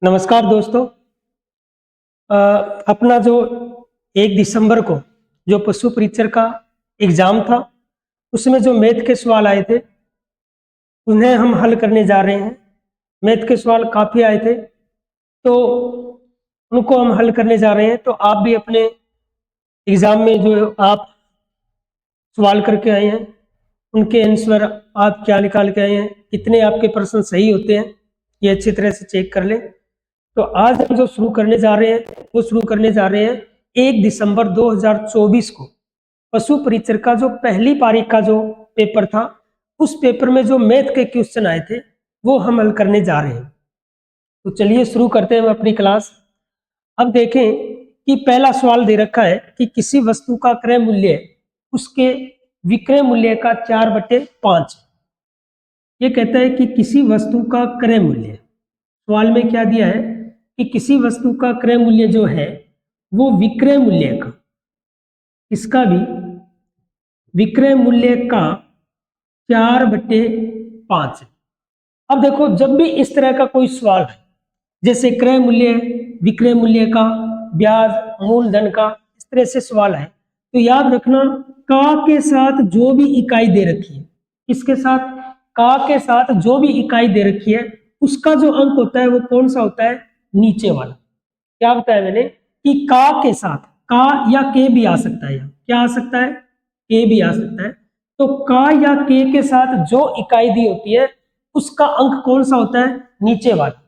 नमस्कार दोस्तों। अ, अपना जो 1 दिसंबर को जो पशु परीक्षर का एग्जाम था, उसमें जो मैथ के सवाल आए थे उन्हें हम हल करने जा रहे हैं। मैथ के सवाल काफ़ी आए थे, तो उनको हम हल करने जा रहे हैं। तो आप भी अपने एग्जाम में जो आप सवाल करके आए हैं, उनके आंसर आप क्या निकाल के आए हैं, कितने आपके प्रश्न सही होते हैं, ये अच्छी तरह से चेक कर लें। तो आज हम जो शुरू करने जा रहे हैं वो शुरू करने जा रहे हैं 1 दिसंबर 2024 को पशु परीक्षर का जो पहली पारी का जो पेपर था, उस पेपर में जो मैथ के क्वेश्चन आए थे वो हम हल करने जा रहे हैं। तो चलिए शुरू करते हैं हम अपनी क्लास। अब देखें कि पहला सवाल दे रखा है कि किसी वस्तु का क्रय मूल्य उसके विक्रय मूल्य का 4/5। ये कहता है कि किसी वस्तु का क्रय मूल्य, सवाल में क्या दिया है कि किसी वस्तु का क्रय मूल्य जो है वो विक्रय मूल्य का, इसका भी विक्रय मूल्य का 4/5 है। अब देखो, जब भी इस तरह का कोई सवाल है, जैसे क्रय मूल्य, विक्रय मूल्य का, ब्याज, मूलधन का, इस तरह से सवाल है, तो याद रखना का के साथ जो भी इकाई दे रखी है, इसके साथ का के साथ जो भी इकाई दे रखी है, उसका जो अंक होता है वो कौन सा होता है? नीचे वाला। क्या बताया मैंने कि का के साथ, का या के भी आ सकता है, क्या आ सकता है? के भी आ सकता है। तो का या के साथ जो इकाई दी होती है उसका अंक कौन सा होता है? नीचे वाला।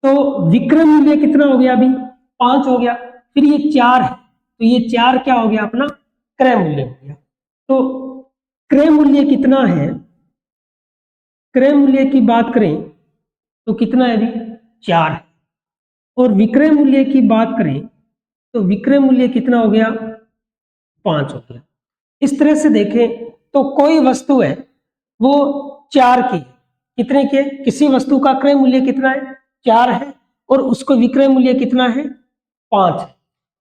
तो विक्रय मूल्य कितना हो गया? अभी 5 हो गया। फिर ये 4 है, तो ये 4 क्या हो गया? अपना क्रय मूल्य हो गया। तो क्रय मूल्य कितना है? क्रय मूल्य की बात करें तो कितना है? अभी 4 है। और विक्रय मूल्य की बात करें तो विक्रय मूल्य कितना हो गया? 5 हो गया। इस तरह से देखें तो कोई वस्तु है वो 4 की, कितने के? किसी वस्तु का क्रय मूल्य कितना है? 4 है, और उसको विक्रय मूल्य कितना है? 5 है।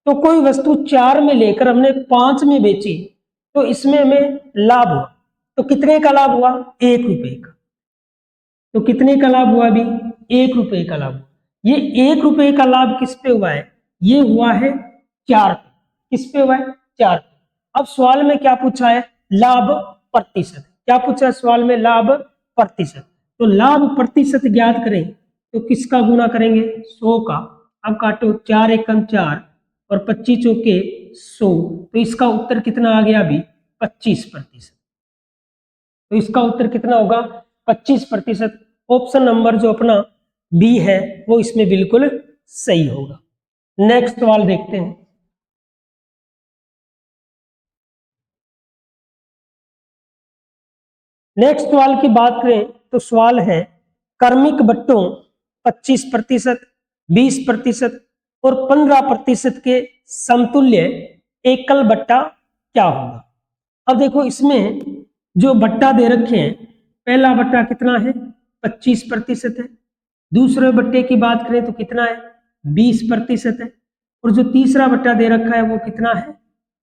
तो कोई वस्तु 4 में लेकर हमने 5 में बेची, तो इसमें हमें लाभ हुआ। तो कितने का लाभ हुआ? 1 रुपए का। तो कितने का लाभ हुआ? अभी 1 रुपए का लाभ हुआ। ये 1 रुपए का लाभ किस पे हुआ है? ये हुआ है 4 पे। किस पे हुआ है? 4 पे। अब सवाल में क्या पूछा है? लाभ प्रतिशत। क्या पूछा है सवाल में? लाभ प्रतिशत। तो लाभ प्रतिशत ज्ञात करें तो किसका गुणा करेंगे? 100 का। अब काटो, 4 एकम 4 और 25 चौके 100, तो इसका उत्तर कितना आ गया? अभी 25%। तो इसका उत्तर कितना होगा? 25%। ऑप्शन नंबर जो अपना बी है वो इसमें बिल्कुल सही होगा। नेक्स्ट सवाल देखते हैं। नेक्स्ट सवाल की बात करें तो सवाल है क्रमिक बट्टों 25%, 20% और 15% के समतुल्य एकल बट्टा क्या होगा? अब देखो, इसमें जो बट्टा दे रखे हैं, पहला बट्टा कितना है? 25% है। दूसरे बट्टे की बात करें तो कितना है? 20% है। और जो तीसरा बट्टा दे रखा है वो कितना है?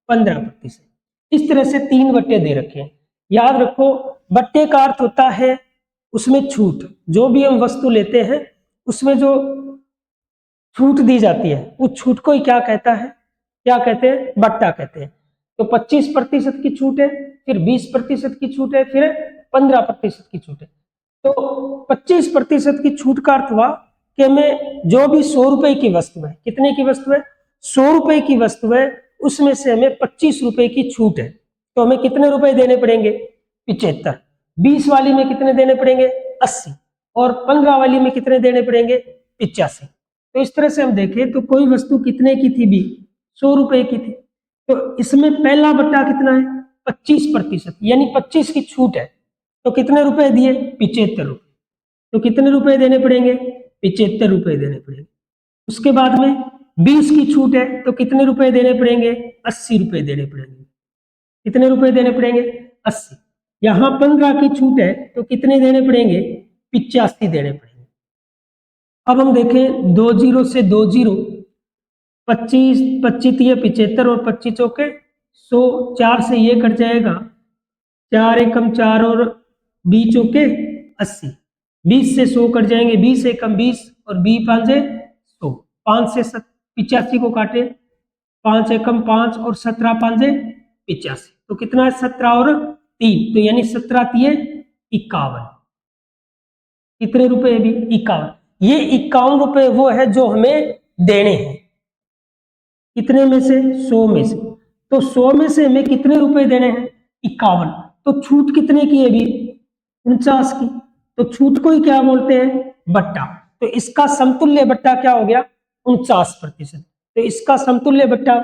15%। इस तरह से 3 बट्टे दे रखे हैं। याद रखो, बट्टे का अर्थ होता है उसमें छूट। जो भी हम वस्तु लेते हैं उसमें जो छूट दी जाती है, उस छूट को ही क्या कहता है? क्या कहते हैं? बट्टा कहते हैं। तो 25% की छूट है, फिर 20% की छूट है, फिर 15% की छूट है। तो 25% की छूट का अर्थ हुआ कि हमें जो भी 100 रुपए की वस्तु है, कितने की वस्तु है? 100 रुपए की वस्तु है, उसमें से हमें 25 रुपए की छूट है, तो हमें कितने रुपए देने पड़ेंगे? 75। 20 वाली में कितने देने पड़ेंगे? 80। और 15 वाली में कितने देने पड़ेंगे? 85। तो इस तरह से हम देखें तो कोई वस्तु कितने की थी? भी 100 रुपए की थी। तो इसमें पहला बट्टा कितना है? 25%, यानी 25 की छूट है। तो कितने रुपए दिए? 75 रुपए। तो कितने रुपए देने पड़ेंगे? 75 रुपए देने पड़ेंगे। उसके बाद में 20 की छूट है, तो कितने रुपए देने पड़ेंगे? 80 रुपए देने पड़ेंगे। कितने रुपए देने पड़ेंगे? 80। यहाँ 15 की छूट है, तो कितने देने पड़ेंगे? 85 देने पड़ेंगे। अब हम देखें, 2 जीरो से 2 जीरो, 25, 25 तिये 75 और 25 चौके 100, 4 से ये कट जाएगा, 4 एकम 4 और 20 चौके 80। 20 से 100 कट जाएंगे, 20 एकम 20 और 20 पांचे 100, 5 से 85 को काटे, 5 एकम 5 और 17 पांचे 85, तो कितना है 17 और 3, तो यानी 17 तिये 51। कितने रुपए भी 51। ये 51 रुपए वो है जो हमें देने हैं, कितने में से 100 में से, तो 100 में से हमें कितने रुपए देने हैं 51, तो छूट कितने की है भी 49 की, तो छूट को ही क्या बोलते हैं बट्टा, तो इसका समतुल्य बट्टा क्या हो गया 49%, तो इसका समतुल्य बट्टा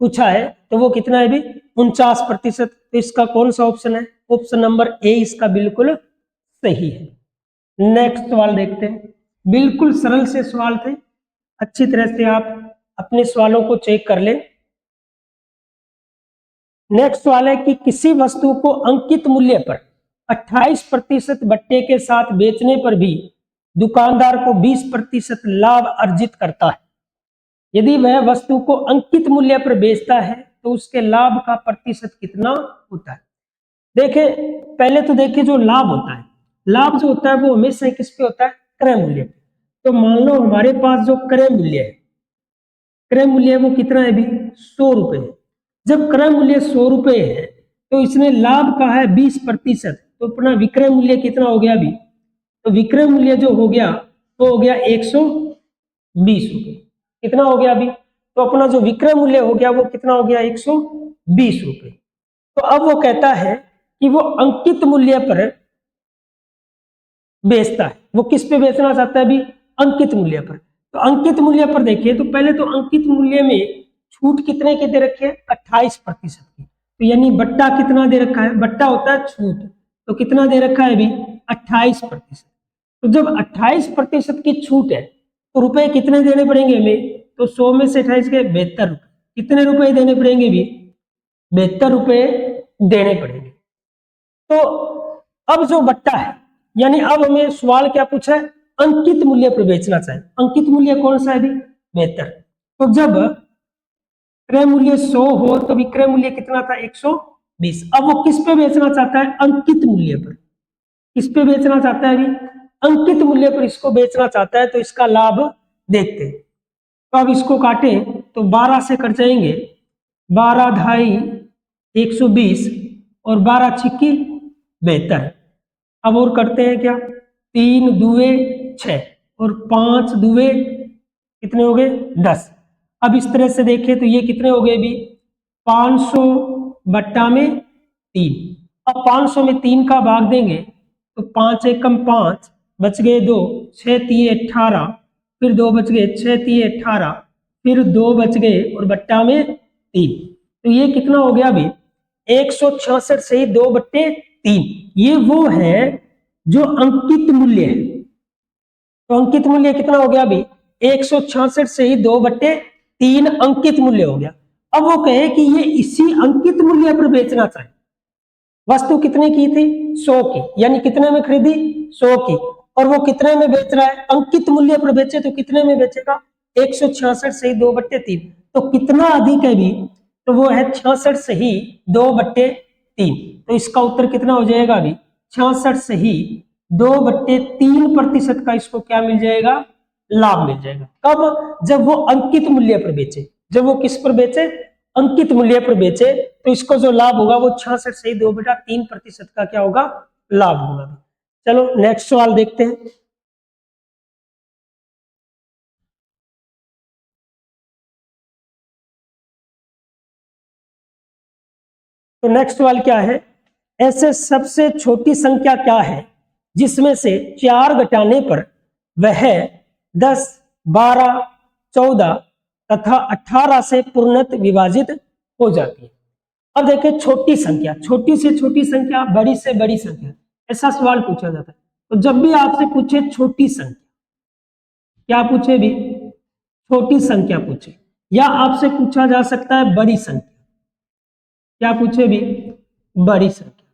पूछा है तो वो कितना है भी 49%, तो इसका कौन सा ऑप्शन है, ऑप्शन नंबर ए इसका बिल्कुल सही है। नेक्स्ट सवाल देखते हैं, बिल्कुल सरल से सवाल थे, अच्छी तरह से आप अपने सवालों को चेक कर लें। नेक्स्ट सवाल है कि किसी वस्तु को अंकित मूल्य पर 28% बट्टे के साथ बेचने पर भी दुकानदार को 20% लाभ अर्जित करता है, यदि वह वस्तु को अंकित मूल्य पर बेचता है तो उसके लाभ का प्रतिशत कितना होता है। देखें पहले तो देखिए जो लाभ होता है, लाभ जो होता है वो हमेशा किस पे होता है क्रय मूल्य पे, तो मान लो हमारे पास जो क्रय मूल्य है, क्रय मूल्य वो कितना है भी 100 रुपए है, जब क्रय मूल्य 100 रुपए है तो इसने लाभ कहा है 20%, तो अपना विक्रय मूल्य कितना हो गया भी, तो विक्रय मूल्य जो हो गया वो हो गया 120 रुपए, कितना हो गया अभी, तो अपना जो विक्रय मूल्य हो गया वो कितना हो गया 120 रुपए। तो अब वो कहता है कि वो अंकित मूल्य पर बेचता है, वो किस पे बेचना चाहता है अभी अंकित मूल्य पर, तो अंकित मूल्य पर देखिए तो पहले तो अंकित मूल्य में छूट कितने के दे रखे हैं 28% की, तो यानी बट्टा कितना दे रखा है, बट्टा होता है छूट, तो कितना दे रखा है अभी 28%, तो जब 28% की छूट है तो रुपए कितने देने पड़ेंगे हमें, तो 100 में से 28 के 72 रुपए, कितने रुपए देने पड़ेंगे भी 72 रुपए देने पड़ेंगे। तो अब जो बट्टा है यानी अब हमें सवाल क्या पूछा है अंकित मूल्य पर बेचना चाहिए, अंकित मूल्य कौन सा है भी 72, तो जब क्रय मूल्य 100 हो तो विक्रय मूल्य कितना था 120, अब वो किस पे बेचना चाहता है अंकित मूल्य पर, किस पे बेचना चाहता है अभी अंकित मूल्य पर इसको बेचना चाहता है, तो इसका लाभ देखते हैं, तो अब इसको काटे तो 12 से कट जाएंगे, 12 ढाई 120 और 12 छिक्की 72, अब और करते हैं क्या 3 दुए 6 और 5 दुए कितने हो गए 10, अब इस तरह से देखें तो ये कितने हो गए भी 500 बट्टा में 3, अब 500 में 3 का भाग देंगे तो 5 एकम 5 बच गए 2, 6 तिये 18, फिर 2 बच गए 6 तिये 18, फिर 2 बच गए और बट्टा में 3, तो ये कितना हो गया अभी 166 से 2/3, ये वो है जो अंकित मूल्य है, तो अंकित मूल्य कितना हो गया अभी 166 से ही 2/3 अंकित मूल्य हो गया। अब वो कहे कि ये इसी अंकित मूल्य पर बेचना चाहिए, वस्तु कितने की थी 100 की, यानी कितने में खरीदी 100 की, और वो कितने में बेच रहा है अंकित मूल्य पर बेचे तो कितने में बेचेगा 166 से ही 2/3, तो कितना अधिक है भी, तो वो है 66 से ही 2/3, तो इसका उत्तर कितना हो जाएगा अभी 66 से ही 2/3% का इसको क्या मिल जाएगा लाभ मिल जाएगा। कब, जब वो अंकित मूल्य पर बेचे, जब वो किस पर बेचे अंकित मूल्य पर बेचे, तो इसको जो लाभ होगा वो 66 से 2/3% का क्या होगा लाभ होगा। चलो नेक्स्ट सवाल देखते हैं। तो नेक्स्ट सवाल क्या है, ऐसे सबसे छोटी संख्या क्या है जिसमें से 4 घटाने पर वह 10, 12, 14 तथा 18 से पूर्णतः विभाजित हो जाती है। अब देखिए छोटी संख्या, छोटी से छोटी संख्या, बड़ी से बड़ी संख्या, ऐसा सवाल पूछा जाता है, तो जब भी आपसे पूछे छोटी संख्या, क्या पूछे भी छोटी संख्या पूछे, या आपसे पूछा जा सकता है बड़ी संख्या, क्या पूछे भी बड़ी संख्या,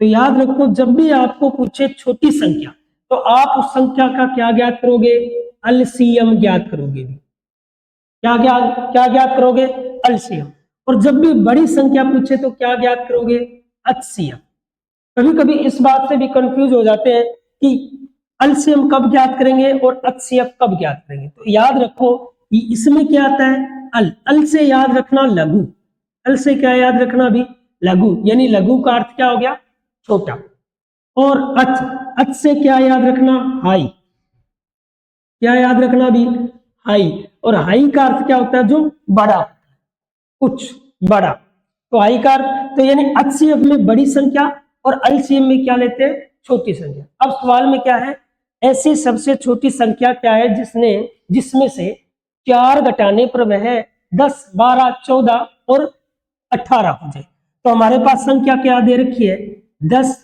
तो याद रखो जब भी आपको पूछे छोटी संख्या तो आप उस संख्या का क्या ज्ञात करोगे एलसीएम ज्ञात करोगे, क्या ज्ञात करोगे एलसीएम, और जब भी बड़ी संख्या पूछे तो क्या ज्ञात करोगे एचसीएम। कभी कभी इस बात से भी कंफ्यूज हो जाते हैं कि एलसीएम कब ज्ञात करेंगे और एचसीएफ कब ज्ञात करेंगे। तो याद रखो कि इसमें क्या आता है, अल से याद रखना लघु, अल से क्या याद रखना अभी, लघु, यानी लघु का अर्थ क्या हो गया, छोटा। और अच से क्या याद रखना, हाई, क्या याद रखना अभी, हाई। और हाई का अर्थ क्या होता है, जो बड़ा, कुछ बड़ा। तो हाई का अर्थ, तो यानी एचसीएफ में बड़ी संख्या और एलसीएम में क्या लेते हैं, छोटी संख्या। अब सवाल में क्या है, ऐसी सबसे छोटी संख्या क्या है जिसमें से 4 घटाने पर वह 10, 12, 14 और 18 हो जाए। तो हमारे पास संख्या क्या दे रखी है, 10,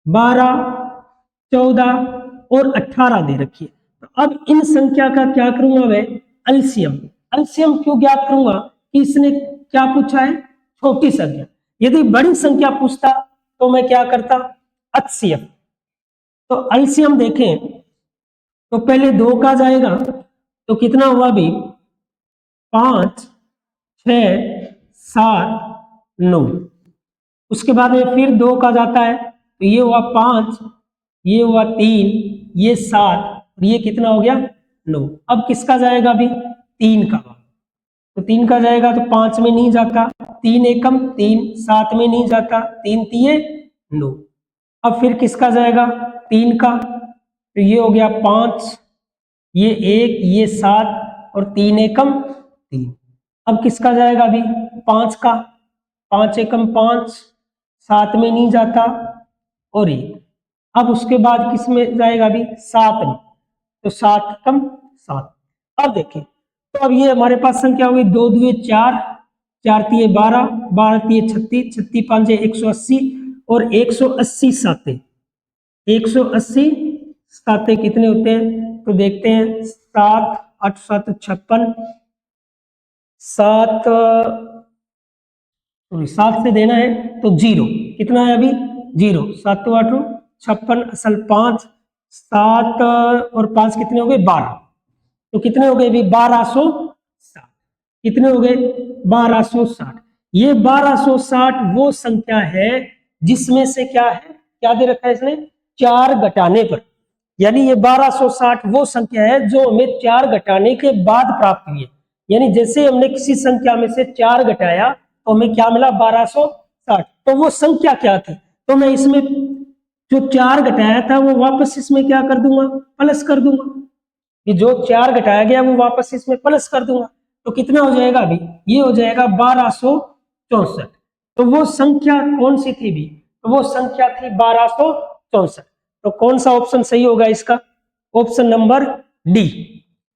12, 14 और 18 दे रखी है। तो अब इन संख्या का क्या करूंगा मैं, एलसीएम। एलसीएम क्यों ज्ञात करूंगा कि इसने क्या पूछा है, छोटी संख्या। यदि बड़ी संख्या पूछता तो मैं क्या करता, एचसीएफ। तो एलसीएम देखें तो पहले 2 का जाएगा तो कितना हुआ भी, 5, 6, 7, 9। उसके बाद में फिर 2 का जाता है तो ये हुआ 5, ये हुआ 3, ये 7 और ये कितना हो गया, 9। अब किसका जाएगा अभी, 3 का। तो 3 का जाएगा तो 5 में नहीं जाता, 3 एकम 3, 7 में नहीं जाता, 3 तिये 9। अब फिर किसका जाएगा, 3 का। तो ये हो गया 5, ये 1, ये 7 और 3 एकम 3। अब किसका जाएगा अभी, 5 का। 5 एकम 5, 7 में नहीं जाता और 1। अब उसके बाद किस में जाएगा अभी, 7 में। तो 7 कम 7। अब देखिए, तो अब ये हमारे पास संख्या होगी 2 दुए 4, 4 तिये 12, 12 तिये 36, 36 पांचे 180 और 180 साते, 180 साते कितने होते हैं, तो देखते हैं 7, 8, 7, 56, 7 से देना है तो 0, कितना है अभी 0, 7 8 56 असल 5, 7 और 5 कितने हो गए 12। तो कितने हो गए अभी 1260, कितने हो गए 1260। ये 1260 वो संख्या है जिसमें से क्या है, क्या दे रखा है इसने, 4 घटाने पर। यानी ये 1260 वो संख्या है जो हमें 4 घटाने के बाद प्राप्त हुई है। यानी जैसे हमने किसी संख्या में से 4 घटाया तो हमें क्या मिला 1260। तो वो संख्या क्या थी, तो मैं इसमें जो 4 घटाया था वो वापस इसमें क्या कर दूंगा, प्लस कर दूंगा। ये जो 4 घटाया गया वो वापस इसमें प्लस कर दूंगा। तो कितना हो जाएगा अभी, ये हो जाएगा 1264। तो वो संख्या कौन सी थी भी, तो वो संख्या थी 1264। तो कौन सा ऑप्शन सही होगा इसका, option number D.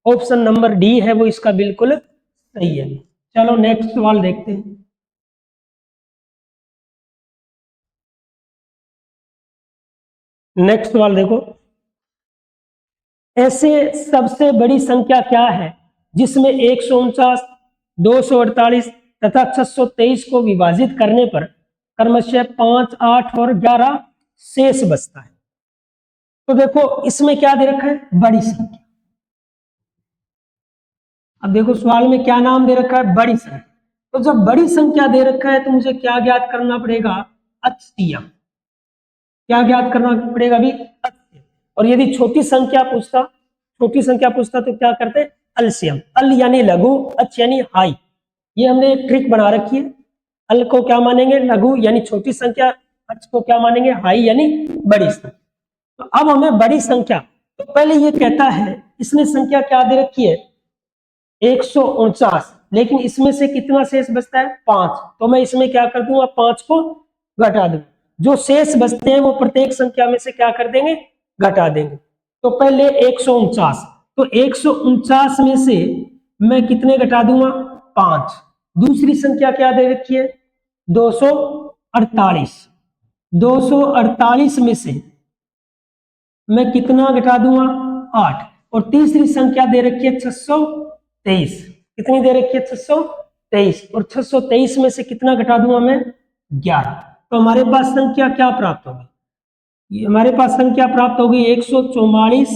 Option number D है वो इसका बिल्कुल सही है। चलो नेक्स्ट सवाल देखते हैं। नेक्स्ट सवाल देखो, ऐसे सबसे बड़ी संख्या क्या है जिसमें 149, 248 तथा 623 को विभाजित करने पर क्रमशः 5, 8 और 11 शेष बचता है। तो देखो इसमें क्या दे रखा है, बड़ी संख्या। अब देखो सवाल में क्या नाम दे रखा है, बड़ी संख्या। तो जब बड़ी संख्या दे रखा है तो मुझे क्या ज्ञात करना पड़ेगा, एचसीएफ। क्या ज्ञात करना पड़ेगा अभी, एचसीएफ। और यदि छोटी संख्या पूछता तो क्या करते, एलसीएम। अल यानी लघु, अच यानी हाई। ये हमने एक ट्रिक बना रखी है। अल को क्या मानेंगे, लघु यानी छोटी संख्या, अच को क्या मानेंगे, हाई यानी बड़ी संख्या। तो अब हमें बड़ी संख्या, तो पहले ये कहता है इसने संख्या क्या दे रखी है 149, लेकिन इसमें से कितना शेष बचता है 5। तो मैं इसमें क्या कर दूंगा, 5 को घटा दूंगा। जो शेष बचते हैं वो प्रत्येक संख्या में से क्या कर देंगे, घटा देंगे। तो पहले 149, तो 149 में से मैं कितने घटा दूंगा, 5। दूसरी संख्या क्या दे रखी है 248, 248 में से मैं कितना घटा दूंगा, 8। और तीसरी संख्या दे रखी है 623, कितनी दे रखी है 623, और 623 में से कितना घटा दूंगा मैं, 11। तो हमारे पास संख्या क्या प्राप्त होगी, हमारे पास संख्या प्राप्त होगी 144,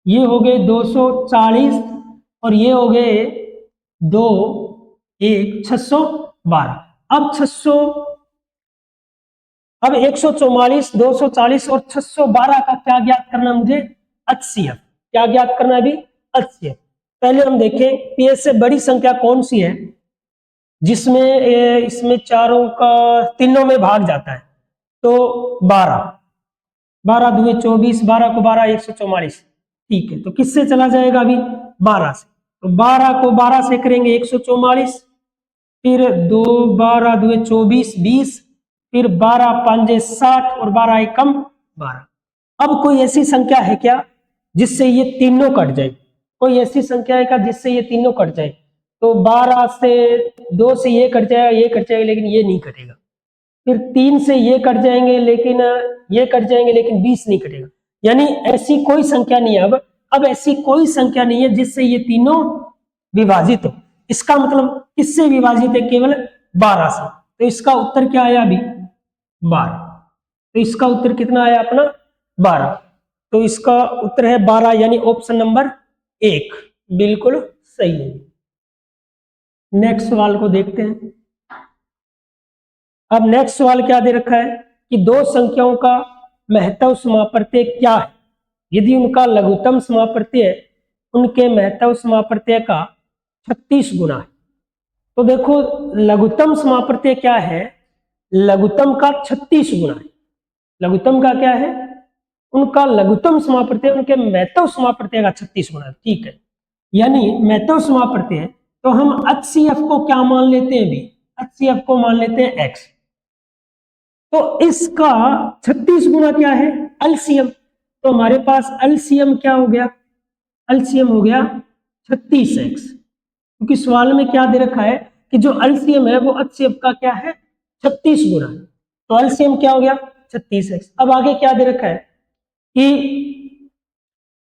ये हो गए 240 और ये हो गए 2, 1, 612। अब अब 144, 240 और 612 का क्या ज्ञात करना है मुझे? HCF। क्या ज्ञात करना है अभी? HCF। पहले हम देखें कि इससे बड़ी संख्या कौन सी है जिसमें इसमें चारों का तीनों में भाग जाता है। तो 12, 12 दुए 24, 12 को 12 144। ठीक है, तो किससे चला जाएगा अभी? 12 से। तो 12 को 12 से करेंगे 144, फिर 2 12 दुए 24 20, फिर 12 पंजे 60 और 12 एकम 12। अब कोई ऐसी संख्या है क्या जिससे ये तीनों कट जाए? कोई ऐसी संख्या है क्या जिससे ये तीनों कट जाए? तो 12 से 2 से ये कट जाएगा, ये कट जाएगा, लेकिन ये नहीं कटेगा। फिर 3 से ये कट जाएंगे, लेकिन ये कट जाएंगे, लेकिन 20 नहीं कटेगा। यानी ऐसी कोई संख्या नहीं है। अब ऐसी कोई संख्या नहीं है जिससे ये तीनों विभाजित हो। इसका मतलब किससे विभाजित है? केवल 12 से। तो इसका उत्तर क्या आया अभी? 12। तो इसका उत्तर कितना आया अपना? 12। तो इसका उत्तर है 12, यानी ऑप्शन नंबर 1 बिल्कुल सही है। नेक्स्ट सवाल को देखते हैं। अब नेक्स्ट सवाल क्या दे रखा है कि दो संख्याओं का महत्तव समाप्रत्यय क्या है यदि उनका लघुत्तम समाप्रत्यय उनके महत्तव समाप्रत्यय का 36 गुना है। तो देखो लघुत्तम समाप्रत्यय क्या है? लघुत्तम का 36 गुना है। लघुत्तम का क्या है? उनका लघुत्तम समाप्रत्यय उनके महत्तव समाप्रत्यय का 36 गुना है। ठीक है, यानी महत्तव समाप्रत्यय, तो हम HCF को क्या मान लेते हैं? भी HCF को मान लेते हैं x। तो इसका 36 गुना क्या है? LCM। तो हमारे पास LCM क्या हो गया? LCM हो गया 36x, क्योंकि सवाल में क्या दे रखा है कि जो LCM है वो HCF का क्या है? 36 गुना है। तो LCM क्या हो गया? 36x। अब आगे क्या दे रखा है कि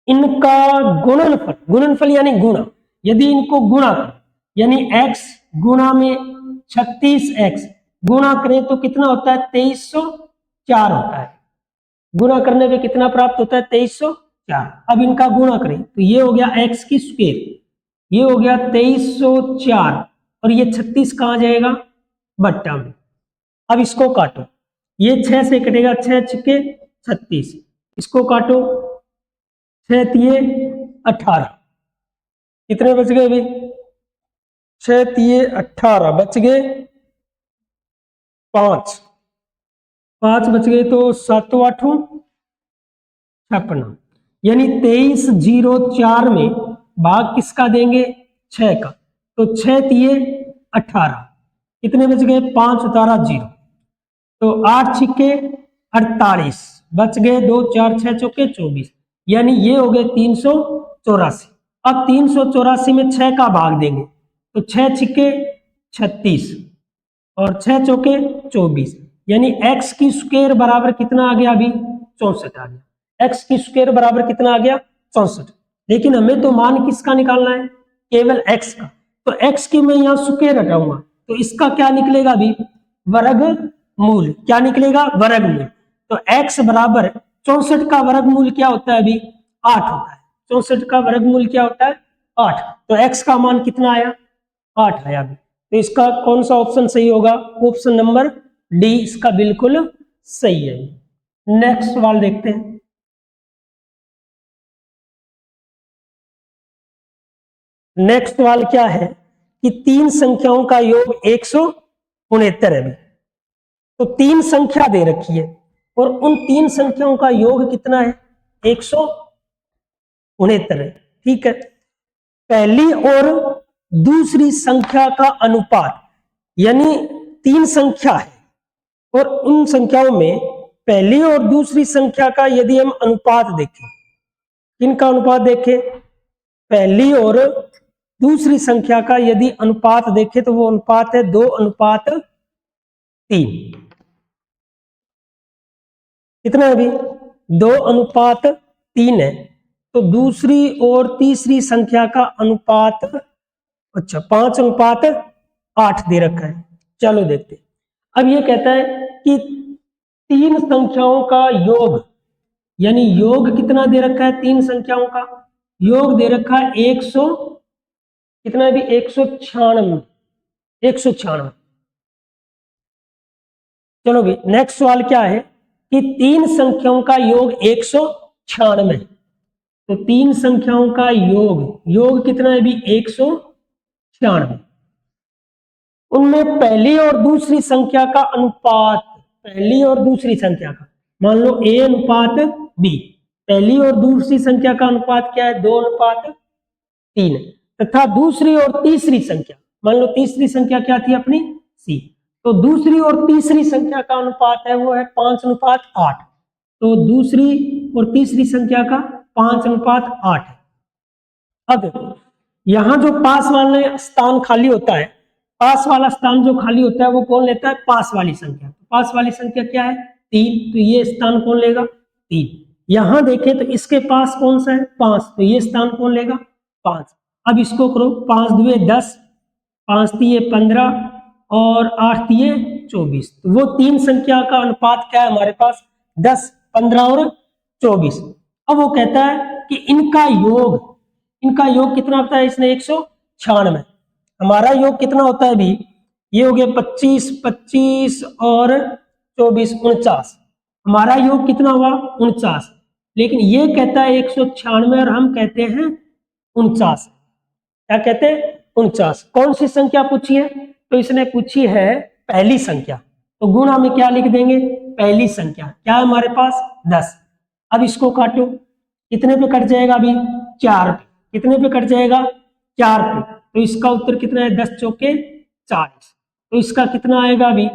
इनका गुणनफल, गुणनफल यानी गुणा, यदि इनको गुणा करें, यानी x गुणा में 36x गुणा करें तो कितना होता है? 2304 होता है। गुणा करने पे कितना प्राप्त होता है? 2304। अब इनका गुणा करें तो ये हो गया x की स्क्वायर, ये हो गया 2304, और ये 36 कहाँ जाएगा? बट्टा में। अब इसको काटो, ये 6 से कटेगा, 6 छक्के 36, इसको काटो, 6 तिये 18, कितने बच गए अभी? 6 तिये 18 बच गए, 5 बच गए, तो 7 8 56, यानी 2304 में भाग किसका देंगे? 6 का। तो 6 तिये 18, कितने बच गए? 5 उतारा 0, तो 8 छिक्के 48 बच गए, 2 4 6 चौके 24, यानी ये हो गए 384। अब 384 में 6 का भाग देंगे, तो 6 छिक्के 36 और 6 चौके 24, यानी x की स्क्वायर बराबर कितना आ गया? अभी 64 आ गया। x की स्क्वायर बराबर कितना आ गया? 64। लेकिन हमें तो मान किसका निकालना है? केवल x का। तो x की मैं यहाँ स्क्वायर हटाऊंगा, तो इसका क्या निकलेगा? अभी वर्गमूल। क्या निकलेगा? वर्गमूल। तो x बराबर 64 का वर्गमूल क्या होता है? अभी 8 होता है। 64 का वर्गमूल क्या होता है? 8। तो x का मान कितना आया? 8 आया। अभी तो इसका कौन सा ऑप्शन सही होगा? ऑप्शन नंबर डी इसका बिल्कुल सही है। नेक्स्ट सवाल देखते हैं। नेक्स्ट सवाल क्या है कि तीन संख्याओं का योग 169 है। तो तीन संख्या दे रखी है और उन तीन संख्याओं का योग कितना है? 169 है। ठीक है, पहली और दूसरी संख्या का अनुपात, यानी तीन संख्या है और उन संख्याओं में पहली और दूसरी संख्या का यदि हम अनुपात देखें, किनका अनुपात देखें? पहली और दूसरी संख्या का यदि अनुपात देखें तो वो अनुपात है 2:3। कितना है अभी? 2:3 है। तो दूसरी और तीसरी संख्या का अनुपात, अच्छा 5:8 दे रखा है। चलो देखते हैं। अब ये कहता है कि तीन संख्याओं का योग, यानी योग कितना दे रखा है? तीन संख्याओं का योग दे रखा है 100, कितना है भी? 196। चलो भी नेक्स्ट सवाल क्या है कि तीन संख्याओं का योग 196। तो तीन संख्याओं का योग कितना है भी 196। उनमें पहली और दूसरी संख्या का अनुपात, पहली और दूसरी संख्या का, मान लो a अनुपात b, पहली और दूसरी संख्या का अनुपात क्या है 2:3, तथा दूसरी और तीसरी संख्या, मान लो तीसरी संख्या क्या थी अपनी c, तो दूसरी और तीसरी संख्या का अनुपात है वो है 5:8। तो दूसरी और तीसरी संख्या का 5:8 है। अब यहां जो पास वाला स्थान खाली होता है, पास वाला स्थान जो खाली होता है वो कौन लेता है, पास वाली संख्या। तो पास वाली संख्या क्या है 3, तो ये स्थान कौन लेगा 3। यहां देखें तो इसके पास कौन सा है 5, तो ये स्थान कौन लेगा 5। अब इसको करो 5 दुए 10, 5 तिये 15 और 8 तिये 24। तो वो तीन संख्या का अनुपात क्या है हमारे पास 10, 15 और 24। अब वो कहता है कि इनका योग कितना होता है, इसने 196, हमारा योग कितना होता है भी, ये हो गया 25, 25 और 24 49, हमारा योग कितना हुआ 49। लेकिन ये कहता है 196 और हम कहते हैं 49। क्या कहते हैं 49। कौन सी संख्या पूछी है, तो इसने पूछी है पहली संख्या, तो गुणा में क्या लिख देंगे पहली संख्या, क्या है हमारे पास 10। अब इसको काटो, कितने पे कट जाएगा अभी 4 पे, कितने पे कट जाएगा 4 पे, तो इसका उत्तर कितना है 10 चौके 40। तो इसका कितना आएगा अभी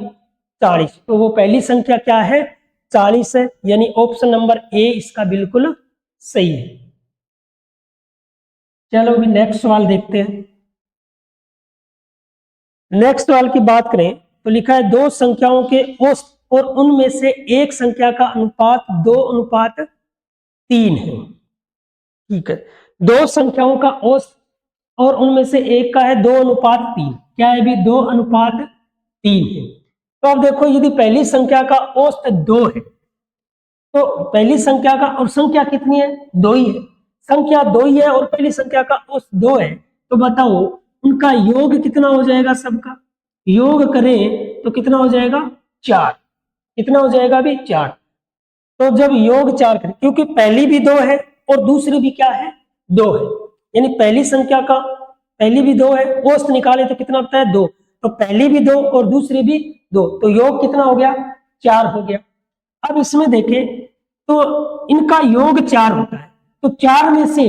40। तो वो पहली संख्या क्या है 40 है, यानी ऑप्शन नंबर ए इसका बिल्कुल सही है। चलो अभी नेक्स्ट सवाल देखते हैं। नेक्स्ट सवाल की बात करें तो लिखा है दो संख्याओं के औसत और उनमें से एक संख्या का अनुपात 2:3 है। ठीक है, दो संख्याओं का औसत और उनमें से एक का है 2:3, क्या है भी 2:3 है। तो अब देखो यदि पहली संख्या का औसत 2 है, तो पहली संख्या का, और संख्या कितनी है 2 ही है, संख्या 2 ही है और पहली संख्या का औसत 2 है, तो बताओ उनका योग कितना हो जाएगा, सबका योग करें तो कितना हो जाएगा 4, कितना हो जाएगा अभी 4। तो जब योग 4 करें, क्योंकि पहली भी 2 है और दूसरी भी क्या है 2 है, यानी पहली संख्या का पहली भी 2 है, औसत निकाले तो कितना होता है 2, तो पहली भी 2 और दूसरी भी 2, तो योग कितना हो गया 4 हो गया। अब इसमें देखें तो इनका योग 4 होता है, तो 4 में से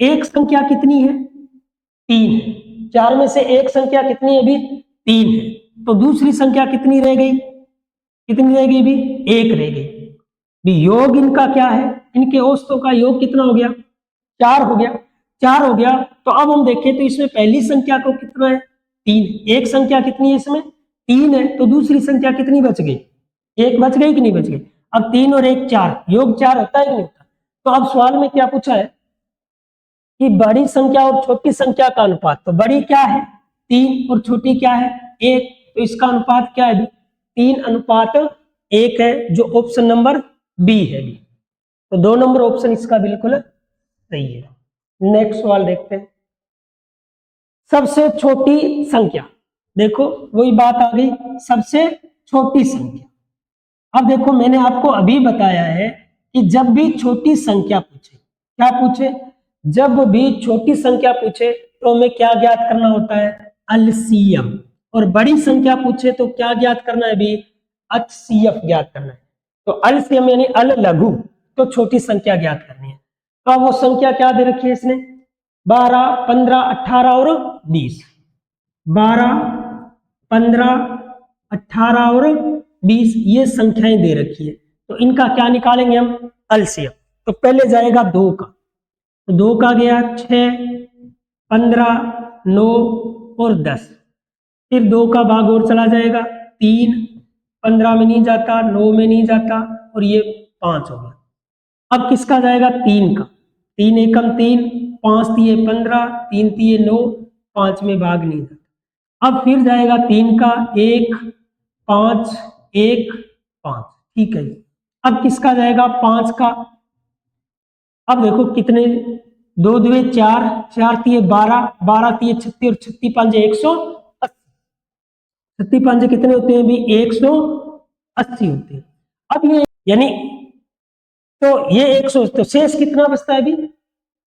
एक संख्या कितनी है 3 है, 4 में से एक संख्या कितनी है भी 3 है, तो दूसरी संख्या कितनी रह गई, कितनी रह गई भी 1 रह गई भी। योग इनका क्या है, इनके औसतों का योग कितना हो गया 4 हो गया, 4 हो गया। तो अब हम देखें तो इसमें पहली संख्या को कितना है 3, एक संख्या कितनी है इसमें 3 है, तो दूसरी संख्या कितनी बच गई, 1 बच गई कि नहीं बच गई। अब 3 और 1 4, योग 4 होता है कि नहीं होता। तो अब सवाल में क्या पूछा है कि बड़ी संख्या और छोटी संख्या का अनुपात, तो बड़ी क्या है 3 और छोटी क्या है 1, तो इसका अनुपात क्या है 3:1 है, जो ऑप्शन नंबर बी है बी। तो 2 नंबर ऑप्शन इसका बिल्कुल सही है। नेक्स्ट सवाल देखते हैं। सबसे छोटी संख्या, देखो वही बात आ गई, सबसे छोटी संख्या। अब देखो मैंने आपको अभी बताया है कि जब भी छोटी संख्या पूछे, क्या पूछे, जब भी छोटी संख्या पूछे तो हमें क्या ज्ञात करना होता है एलसीएम, और बड़ी संख्या पूछे तो क्या ज्ञात करना है भी एचसीएफ ज्ञात करना है। तो एलसीएम यानी अल लघु, तो छोटी संख्या ज्ञात करनी है। तो अब वो संख्या क्या दे रखी है इसने 12, 15, 18 और 20, 12, 15, 18 और 20 ये संख्याएं दे रखी है, तो इनका क्या निकालेंगे हम एलसीएम। तो पहले जाएगा 2 का, तो 2 का गया 6, 15, 9 और 10, फिर 2 का भाग और चला जाएगा 3, 15 में नहीं जाता, 9 में नहीं जाता, और ये 5 हो गया। अब किसका जाएगा 3 का, 3 एकम 3, 5 तिये 15, 3 तिये 9, 5 में भाग नहीं जाता। अब फिर जाएगा 3 का 1, 5, 1, 5, ठीक है। अब किसका जाएगा 5 का, अब देखो कितने 2 दुए 4, 4 तिये 12, 12 तिये 36 और 36 पंजे 180, 36 पंजे कितने होते हैं भी 180, 80 होते हैं। अब ये यानी तो ये 100, तो शेष कितना बचता है अभी?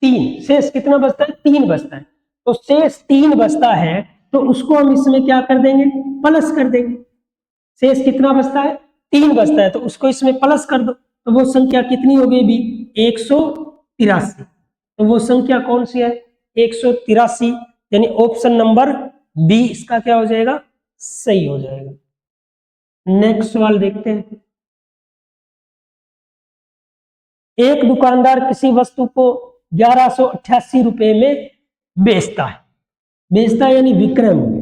3। शेष कितना बचता है? 3 बचता है। तो शेष 3 बचता है, तो उसको हम इसमें क्या कर देंगे? प्लस कर देंगे। शेष कितना बचता है? 3 बचता है, तो उसको इसमें प्लस कर दो, तो वो संख्या कितनी हो गई भी? 183। तो वो संख्या कौन सी है? 183, यानी ऑप्शन नंबर बी इसका क्या हो जाएगा? सही हो जाएगा। नेक्स्ट सवाल देखते हैं। एक दुकानदार किसी वस्तु को 1188 रुपए में बेचता है। बेचता है यानी विक्रय मूल्य।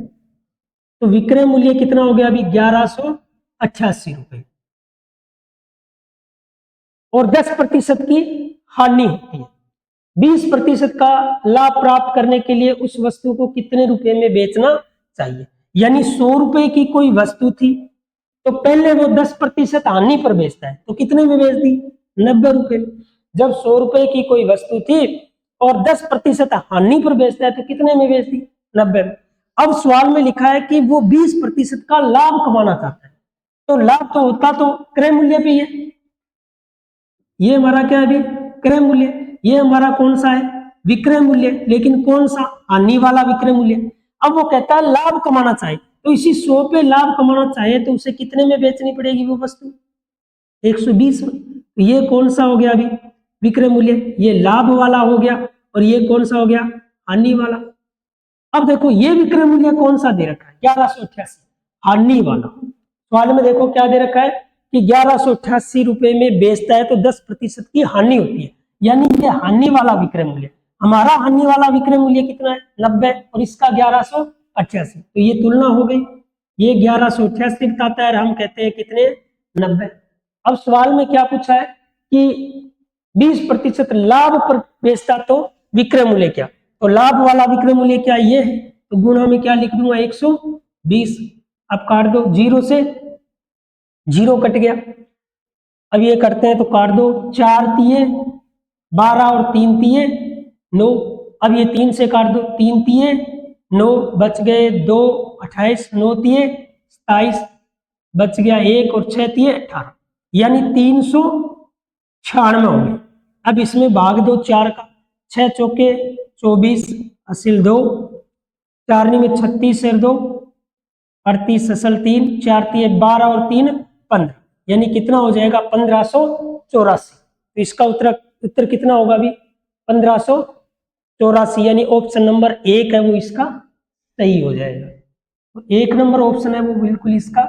तो विक्रय मूल्य कितना हो गया अभी? 1188 रुपए। और 10% की हानि होती है। 20% का लाभ प्राप्त करने के लिए उस वस्तु को कितने रुपए में बेचना चाहिए? यानी 100 रुपए की कोई वस्तु थी, तो पहले वो 10% हानि पर बेचता है, तो कितने में बेच दी? 90 रुपए में। जब 100 रुपए की कोई वस्तु थी और 10% हानि पर बेचता है, तो कितने में बेच दी? 90 में। अब सवाल में लिखा है कि वो 20% का लाभ कमाना चाहता है, तो लाभ तो होता तो क्रय मूल्य पे ही है। ये हमारा क्या है अभी? क्रय मूल्य। ये हमारा कौन सा है? विक्रय मूल्य। लेकिन कौन सा? हानि वाला विक्रय मूल्य। अब वो कहता है लाभ कमाना चाहे, तो इसी 100 पे लाभ कमाना चाहे तो उसे कितने में बेचनी पड़ेगी वो वस्तु? 120 में। तो ये कौन सा हो गया अभी? विक्रय मूल्य। ये लाभ वाला हो गया, और ये कौन सा हो गया? हानि वाला। अब देखो ये विक्रय मूल्य कौन सा दे रखा है? 1188, हानि वाला। सवाल में देखो क्या दे रखा है कि 1188 रुपए में बेचता है, तो 10% की हानि होती है, यानी ये हानि वाला विक्रय मूल्य। हमारा हानि वाला विक्रय मूल्य कितना है? 90, और इसका 1188। तो ये तुलना हो गई। ये 1188 बताता है और हम कहते हैं कितने? 90। अब सवाल में क्या पूछा है कि 20% लाभ पर बेचता तो विक्रय मूल्य क्या? तो लाभ वाला विक्रय मूल्य क्या? ये है। तो गुणा में क्या लिख दूंगा? 120। अब काट दो, 0 से 0 कट गया। अब ये करते हैं तो काट दो, 4 तिये 12 और 3 तिये 9। अब ये 3 से काट दो, 3 तिये 9, बच गए 2, 28, 9 तिये 27, बच गया 1 और 6 तिये 18, यानी 396 हो गए। अब इसमें भाग दो 4 का, 6 चौके 24, असिल 2, 4 में 36 शेर 2, 38 असल 3, 4 तिये 12 और 3 15, यानी कितना हो जाएगा? 1584। तो इसका उत्तर कितना होगा अभी? 1584, यानी ऑप्शन नंबर 1 है वो इसका सही हो जाएगा। तो 1 नंबर ऑप्शन है वो बिल्कुल इसका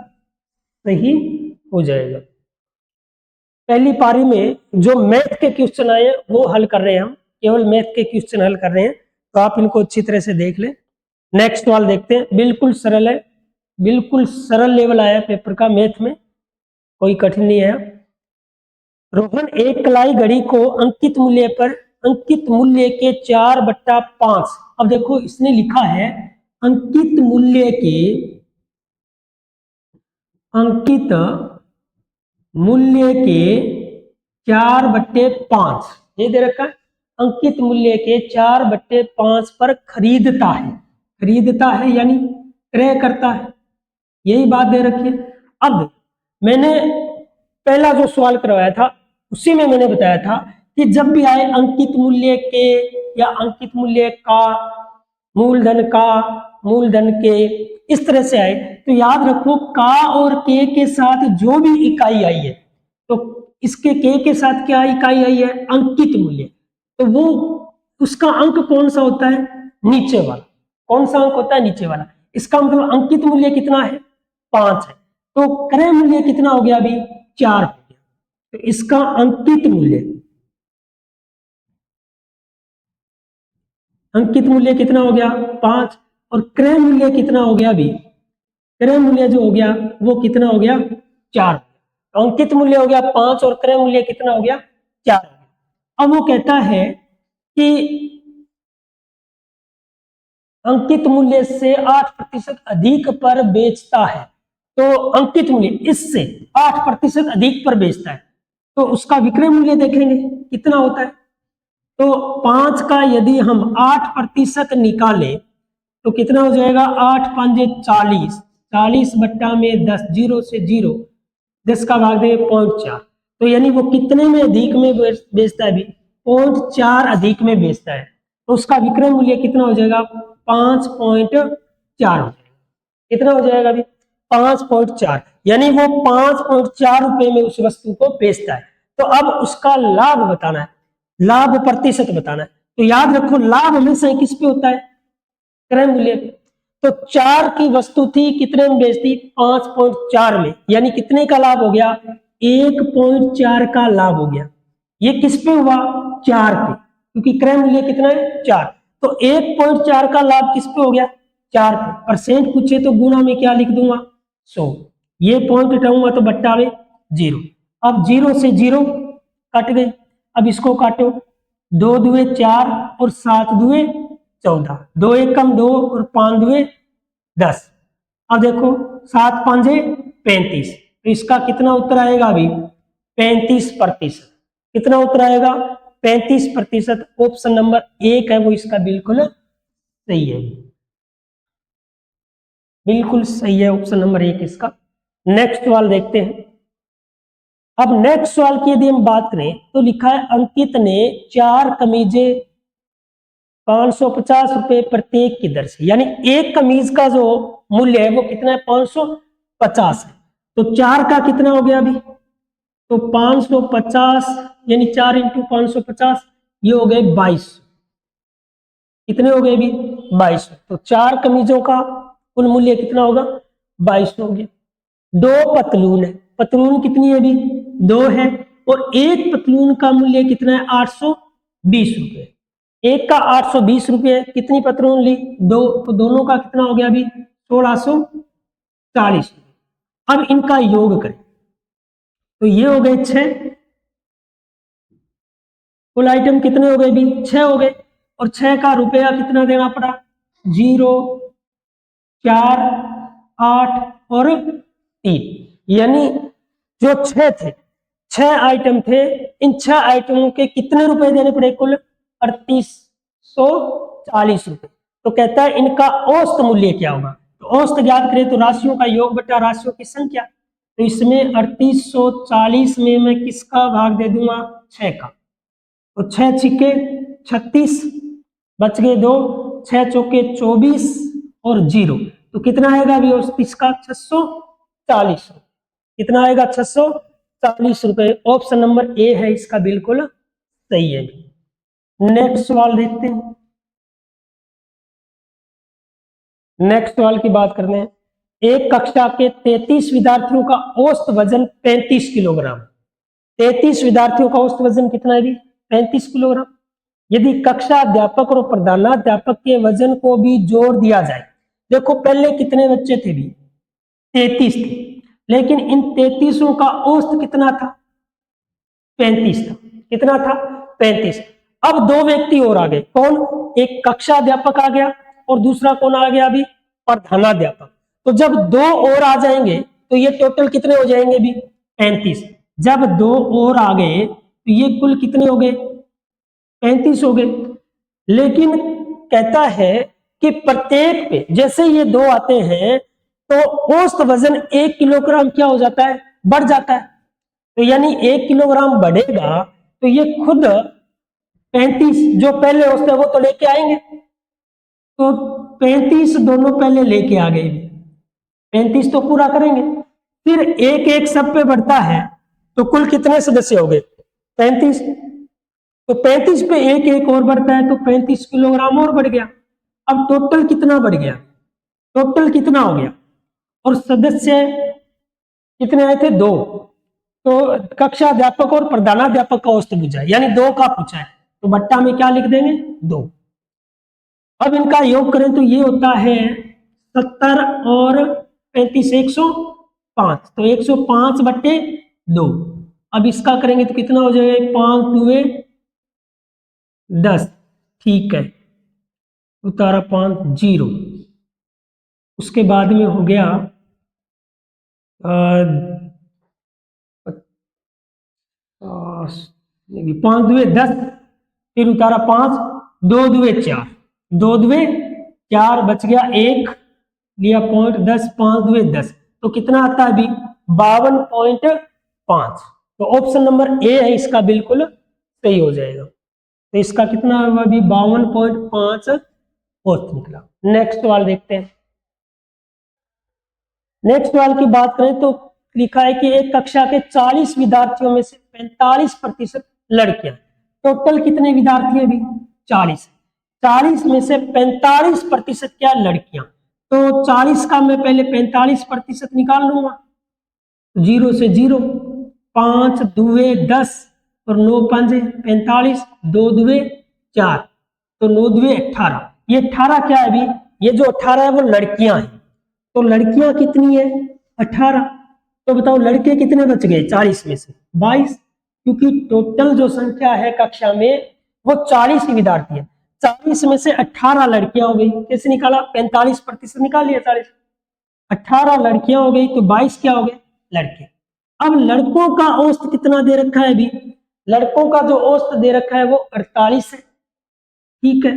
सही हो जाएगा। पहली पारी में जो मैथ के क्वेश्चन आए हैं वो हल कर रहे हैं, हम केवल मैथ के क्वेश्चन हल कर रहे हैं, तो आप इनको अच्छी तरह से देख लें। नेक्स्ट सवाल देखते हैं, बिल्कुल सरल है, बिल्कुल सरल लेवल आया पेपर का, मैथ में कोई कठिन नहीं है। रोहन एक कलाई घड़ी को अंकित मूल्य के 4/5, अब देखो इसने लिखा है अंकित मूल्य के 4/5, ये दे रखा है। अंकित मूल्य के 4/5 पर खरीदता है यानी क्रय करता है, यही बात दे रखी है। अब मैंने पहला जो सवाल करवाया था उसी में मैंने बताया था कि जब भी आए अंकित मूल्य के या अंकित मूल्य का, मूलधन का, मूलधन के, इस तरह से आए तो याद रखो का और के साथ जो भी इकाई आई है, तो इसके के साथ क्या इकाई आई है? अंकित मूल्य। तो वो उसका अंक कौन सा होता है? नीचे वाला। कौन सा अंक होता है? नीचे वाला। इसका मतलब अंकित मूल्य कितना है? 5 है। तो क्रय मूल्य कितना हो गया अभी? 4 हो गया। तो इसका अंकित मूल्य कितना हो गया? 5। और क्रय मूल्य कितना हो गया अभी? क्रय मूल्य जो हो गया वो कितना हो गया? 4। अंकित मूल्य हो गया 5 और क्रय मूल्य कितना हो गया? 4। अब वो कहता है कि अंकित मूल्य से 8% अधिक पर बेचता है, तो अंकित मूल्य इससे 8% अधिक पर बेचता है, तो उसका विक्रय मूल्य देखेंगे कितना होता है। तो 5 का यदि हम 8% निकालें तो कितना हो जाएगा? 8 5 40, 40 बट्टा में 10, 0 से 0, 10 का भाग देंगे 0.4, तो यानी वो कितने में अधिक में बेचता है अभी, 0.4 अधिक में बेचता है, तो उसका विक्रय मूल्य कितना हो जाएगा, 5.4 हो जाएगा। कितना हो जाएगा अभी, 5.4, यानी वो 5.4 रुपए में उस वस्तु को बेचता है। तो अब उसका लाभ बताना है, लाभ प्रतिशत बताना है। तो याद रखो लाभ हमेशा किस पे होता है, क्रय मूल्य पे। तो 4 की वस्तु थी, कितने में बेचती, 5.4 में, यानी कितने का लाभ हो गया, 1.4 का लाभ हो गया। ये किस पे हुआ, 4 पे, क्योंकि क्रय मूल्य कितना है, 4, तो 1.4 का लाभ किस पे हो गया, 4 पे। परसेंट पूछे तो गुणा में क्या लिख दूंगा, 100, ये पॉइंट हटाऊंगा तो बट्टा में 0। अब 0 से 0 कट गए, अब इसको काटो, 2 दुए 4 और 7 दुए 14, 2 एकम 2 और 5 दुए 10। अब देखो 7 5 35, तो इसका कितना उत्तर आएगा अभी, 35%। कितना उत्तर आएगा, 35%। ऑप्शन नंबर 1 है वो इसका बिल्कुल सही है, बिल्कुल सही है ऑप्शन नंबर 1 इसका। नेक्स्ट सवाल देखते हैं। अब नेक्स्ट सवाल की यदि हम बात करें तो लिखा है अंकित ने 4 कमीजें 550 रुपए प्रत्येक की दर से, यानी एक कमीज का जो मूल्य है वो कितना है, 550 है। तो 4 का कितना हो गया अभी, तो 550 यानी 4 इंटू 550, ये हो गए 22। कितने हो गए अभी, 22। तो 4 कमीजों का कुल मूल्य कितना होगा, 22 हो गया। 2 पतलून है, पतलून कितनी है अभी, 2 है, और एक पतलून का मूल्य कितना है, 820 रुपए। एक का 820 रुपये, कितनी पतलून ली, 2, तो दोनों का कितना हो गया अभी, 1640। अब इनका योग करें तो ये हो गए 6, कुल आइटम कितने हो गए अभी, 6 हो गए, और 6 का रुपया कितना देना पड़ा, 0 4 8 और 3, यानी जो 6 थे, 6 आइटम थे, इन 6 आइटमों के कितने रुपए देने पड़े, कुल 3840 रुपए। तो कहता है इनका औसत मूल्य क्या होगा। तो औसत ज्ञात करें तो राशियों का योग बटा राशियों की संख्या। तो इसमें 3840 में मैं किसका भाग दे दूंगा, 6 का, तो 6 छिक्के 36, बच गए 2, 6 चौके 24 और 0, तो कितना आएगा अभी औसत इसका, 640। कितना आएगा, 640 रुपए। ऑप्शन नंबर ए है इसका बिल्कुल सही है। नेक्स्ट सवाल देखते हैं। नेक्स्ट सवाल की बात करते हैं। एक कक्षा के 33 विद्यार्थियों का औसत वजन 35 किलोग्राम। 33 विद्यार्थियों का औसत वजन कितना है, 35 किलोग्राम। यदि कक्षा अध्यापक और प्रधानाध्यापक के वजन को भी जोड़ दिया जाए, देखो पहले कितने बच्चे थे भी, 33 थे, लेकिन इन 33 का औसत कितना था, 35 था। कितना था, 35। अब 2 व्यक्ति और आ गए, कौन, एक कक्षा अध्यापक आ गया और दूसरा कौन आ गया अभी, प्रधानाध्यापक। तो जब 2 और आ जाएंगे तो ये टोटल कितने हो जाएंगे अभी, 35। जब 2 और आ गए तो ये कुल कितने हो गए, 35 हो गए। लेकिन कहता है कि प्रत्येक पे जैसे ये 2 आते हैं तो औसत वजन 1 किलोग्राम क्या हो जाता है, बढ़ जाता है। तो यानी 1 किलोग्राम बढ़ेगा तो ये खुद 35 जो पहले औसत है वो तो लेके आएंगे। तो 35 दोनों पहले लेके आ गए, 35 तो पूरा करेंगे, फिर एक एक सब पे बढ़ता है, तो कुल कितने सदस्य हो गए, 35। तो 35 पे एक एक और बढ़ता है तो 35 किलोग्राम और बढ़ गया। अब टोटल कितना बढ़ गया, टोटल कितना हो गया, और सदस्य कितने आए थे, 2। तो कक्षा अध्यापक और प्रधानाध्यापक का औसत पूछा है, यानी 2 का पूछा है, तो बट्टा में क्या लिख देंगे, 2। अब इनका योग करें तो ये होता है 70 और 35 105, तो 105 बट्टे 2। अब इसका करेंगे तो कितना हो जाएगा, 5 दुए 10, ठीक है, उतारा 5 0। उसके बाद में हो गया 5 दुए 10, फिर उतारा 5, 2 दुए 4, 2 दुए 4, बच गया 1, लिया पॉइंट 10, 5 दुए 10, तो कितना आता है अभी 52.5। तो ऑप्शन नंबर ए है इसका बिल्कुल सही हो जाएगा। तो इसका कितना होगा अभी 52.5 औसत निकला। नेक्स्ट सवाल देखते हैं। नेक्स्ट सवाल की बात करें तो लिखा है कि एक कक्षा के 40 विद्यार्थियों में से 45% लड़कियां। टोटल कितने विद्यार्थी हैं अभी? 40। 40 में से 45% क्या लड़कियां। तो 40 का मैं पहले 45% निकाल लूंगा। 0 से 0, 5 दुए 10 और 9 पंजे 45, 2 दुए 4, तो 9 दुए 18। ये 18 क्या है अभी? ये जो 18 है वो लड़कियां हैं। तो लड़कियां कितनी है? 18। तो बताओ लड़के कितने बच गए 40 में से? 22, क्योंकि टोटल जो संख्या है कक्षा में वो 40 विद्यार्थी है। 40 में से 18 लड़कियां हो गई। कैसे निकाला? 45% निकाल लिया 40। 18 लड़कियां हो गई तो 22 क्या हो गए? लड़के। अब लड़कों का औसत कितना दे रखा है अभी? लड़कों का जो औसत दे रखा है वो 48 है, ठीक है,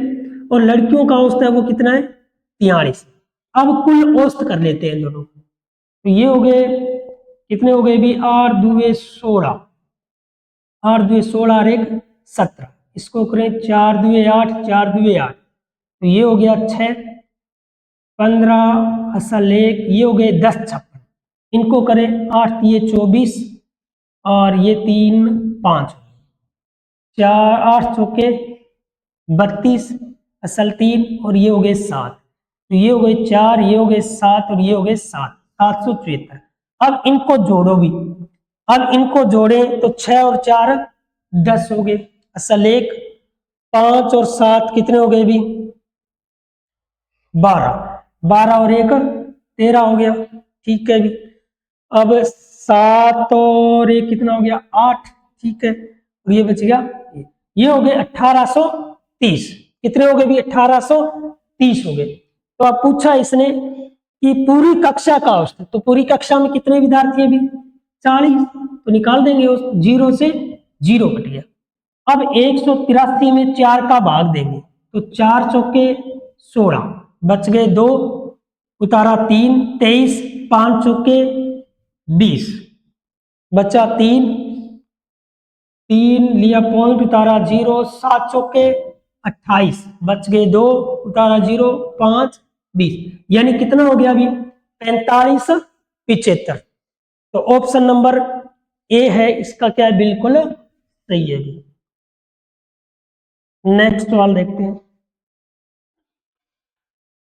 और लड़कियों का औसत है वो कितना है? 43। अब कुल औसत कर लेते हैं दोनों। तो ये हो गए कितने हो गए भी? 8 दुए 16, 8 दुए 16 और 1 17। इसको करें 4 दुए 8, 4 दुए 8, तो ये हो गया 6, 15 असल 1, ये हो गए 10 56। इनको करें 8 ये 24 और ये 3 5, 4 8 चौके 32 असल 3 और ये हो गए 7। तो ये हो गए 4, ये हो गए 7 और ये हो गए 7, 774। अब इनको जोड़ो भी। अब इनको जोड़ें तो 6 और 4 10 हो गए असल 1, 5 और 7 कितने हो गए भी? 12, 12 और 1 13 हो गया, ठीक है भी। अब 7 और 1 कितना हो गया? 8, ठीक है, और ये बच गया ये हो गए 1830। कितने हो गए भी? 1830 हो गए। तो अब पूछा इसने कि पूरी कक्षा का औसत, तो पूरी कक्षा में कितने विद्यार्थी हैं भी? 40, तो निकाल देंगे औसत। 0 से 0 कट गया। अब 183 में 4 का भाग देंगे तो 4 चौके 16, बच गए 2, उतारा 3 23, 5 चौके 20, बचा 3, 3 लिया पॉइंट, उतारा 0, 7 चौके 28, बच गए 2, उतारा 0, 5 20, यानी कितना हो गया अभी? 45 75। तो ऑप्शन नंबर ए है इसका क्या है? बिल्कुल सही है। नेक्स्ट सवाल देखते हैं।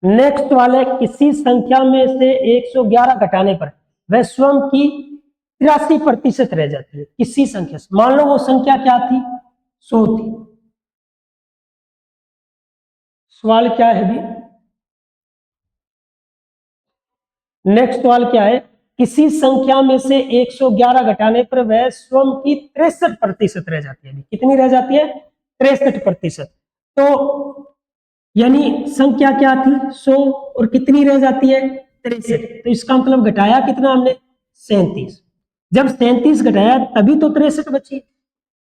नेक्स्ट सवाल है किसी संख्या में से 111 घटाने पर वह स्वयं की 83% रह जाती है। किसी संख्या से, मान लो वो संख्या क्या थी? 100 थी। सवाल क्या है भी? नेक्स्ट सवाल क्या है? किसी संख्या में से 111 घटाने पर वह स्वयं की 63% रह जाती है। कितनी रह जाती है? 63%। तो यानी संख्या क्या थी? 100 और कितनी रह जाती है? 63। तो इसका मतलब घटाया कितना हमने? 37। जब 37 घटाया तभी तो 63 बची।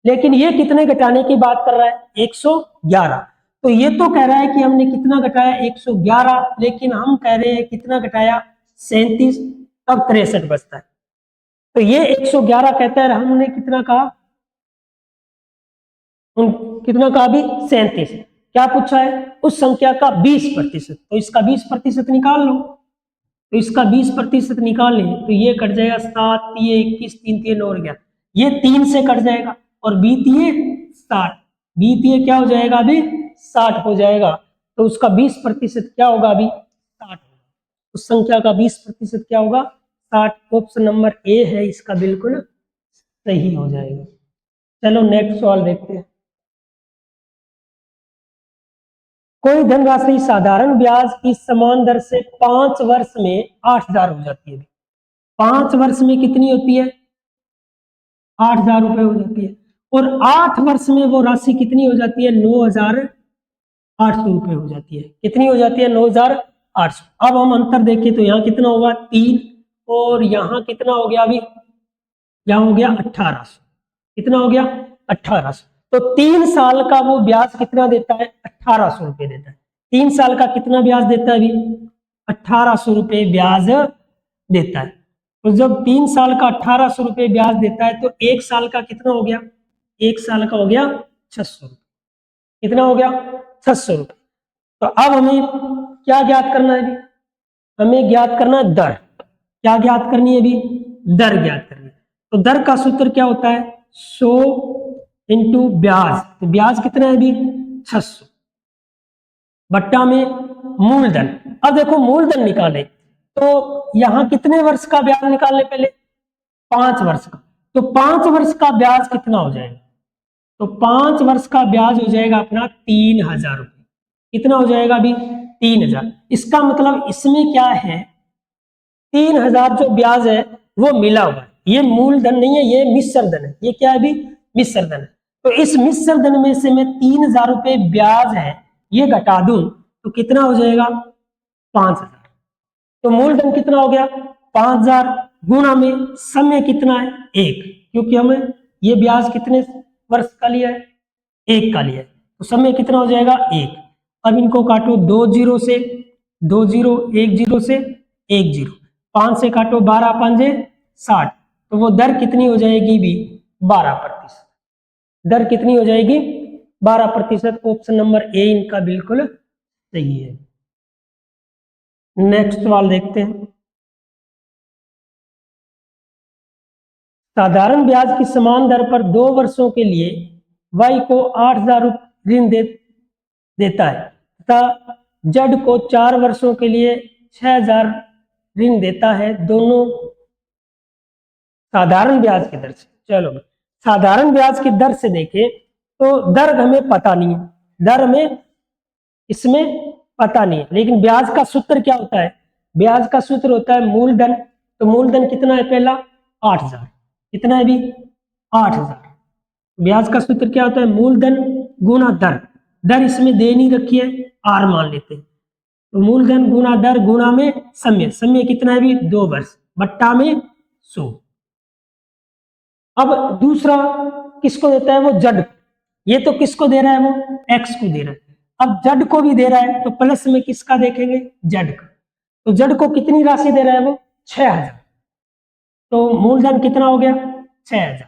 लेकिन ये कितने घटाने की बात कर रहा है? 111। तो ये तो कह रहा है कि हमने कितना घटाया? 111, लेकिन हम कह रहे हैं कितना घटाया? 37, तब 63 बचता है। तो ये 111 कहता है, हमने कितना कहा? कितना कहा अभी? 37। क्या पूछा है? उस संख्या का 20%। तो इसका 20% निकाल लो। तो इसका 20% निकाल लें तो ये कट जाएगा 7, ये 21, 3 3 और गया, ये 3 से कट जाएगा और 20 60, 20 क्या हो जाएगा अभी? 60 हो जाएगा। तो उसका 20% क्या होगा अभी? 60। उस संख्या का 20% क्या होगा? 60। ऑप्शन नंबर ए है इसका बिल्कुल सही हो जाएगा। चलो नेक्स्ट सवाल देखते हैं। कोई धनराशि साधारण ब्याज की समान दर से 5 वर्ष में 8000 हो जाती है। 5 वर्ष में कितनी होती है? 8000 रुपए हो जाती है। और 8 वर्ष में वो राशि कितनी हो जाती है? 9800 रुपए हो जाती है। कितनी हो जाती है? 9800। अब हम अंतर देखें तो यहाँ कितना होगा? 3, और यहाँ कितना हो गया अभी? यहाँ हो गया 1800। कितना हो गया? 1800। तो 3 साल का वो ब्याज कितना देता है? 1800 रुपए देता है। 3 साल का कितना ब्याज देता है अभी? 1800 रुपए ब्याज देता है। तो जब 3 साल का 1800 रुपये ब्याज देता है तो 1 साल का कितना हो गया? 1 साल का हो गया 600 रुपये। कितना हो गया? 600 रुपये। तो अब हमें क्या ज्ञात करना है अभी? हमें ज्ञात करना है दर। क्या ज्ञात करनी है अभी? दर ज्ञात करनी है। तो दर का सूत्र क्या होता है? 100 इंटू ब्याज। तो ब्याज कितना है अभी? 600 बट्टा में मूलधन। अब देखो मूलधन निकाले तो यहां कितने वर्ष का ब्याज निकालने? पहले 5 वर्ष का। तो 5 वर्ष का ब्याज कितना हो जाएगा? तो 5 वर्ष का ब्याज हो जाएगा अपना 3000 रुपये। कितना हो जाएगा अभी? 3000। इसका मतलब इसमें क्या है, 3000 जो ब्याज है वो मिला हुआ है, ये मूलधन नहीं है, ये मिश्र धन है। ये क्या है अभी? मिश्र धन है। तो इस मिश्र धन में से मैं 3000 रुपये ब्याज है ये घटा दूं तो कितना हो जाएगा? 5000। तो मूलधन कितना हो गया? 5000 गुणा में समय कितना है? 1, क्योंकि हमें ये ब्याज कितने वर्ष का लिया है? 1 का लिया है। तो समय कितना हो जाएगा? 1। अब इनको काटो 2 जीरो से, 2 जीरो, 1 जीरो से 1 जीरो, 5 से काटो 12 पंजे 60। तो वो दर कितनी हो जाएगी भी? 12%। दर कितनी हो जाएगी? 12%। ऑप्शन नंबर ए इनका बिल्कुल सही है। नेक्स्ट सवाल देखते हैं। साधारण ब्याज की समान दर पर 2 वर्षों के लिए वाई को 8000 ऋण देता है तथा जेड को 4 वर्षों के लिए 6000 ऋण देता है, दोनों साधारण ब्याज की दर से। चलो साधारण ब्याज की दर से देखें तो दर हमें पता नहीं है, दर हमें इसमें पता नहीं है, लेकिन ब्याज का सूत्र क्या होता है? ब्याज का सूत्र होता है मूलधन। तो मूलधन कितना है? पहला 8000। कितना है अभी? 8000। ब्याज का सूत्र क्या होता है? मूलधन गुना दर। दर इसमें दे नहीं रखी है, आर मान लेते हैं। तो मूलधन गुना दर गुना में समय। समय कितना है अभी? 2 वर्ष बट्टा में 100। अब दूसरा किसको देता है? वो जड। ये तो किसको दे रहा है? वो एक्स को दे रहा है। अब जड को भी दे रहा है तो प्लस में किसका देखेंगे? जड का। तो जड को कितनी राशि दे रहा है? वो 6000। तो मूलधन कितना हो गया? 6000।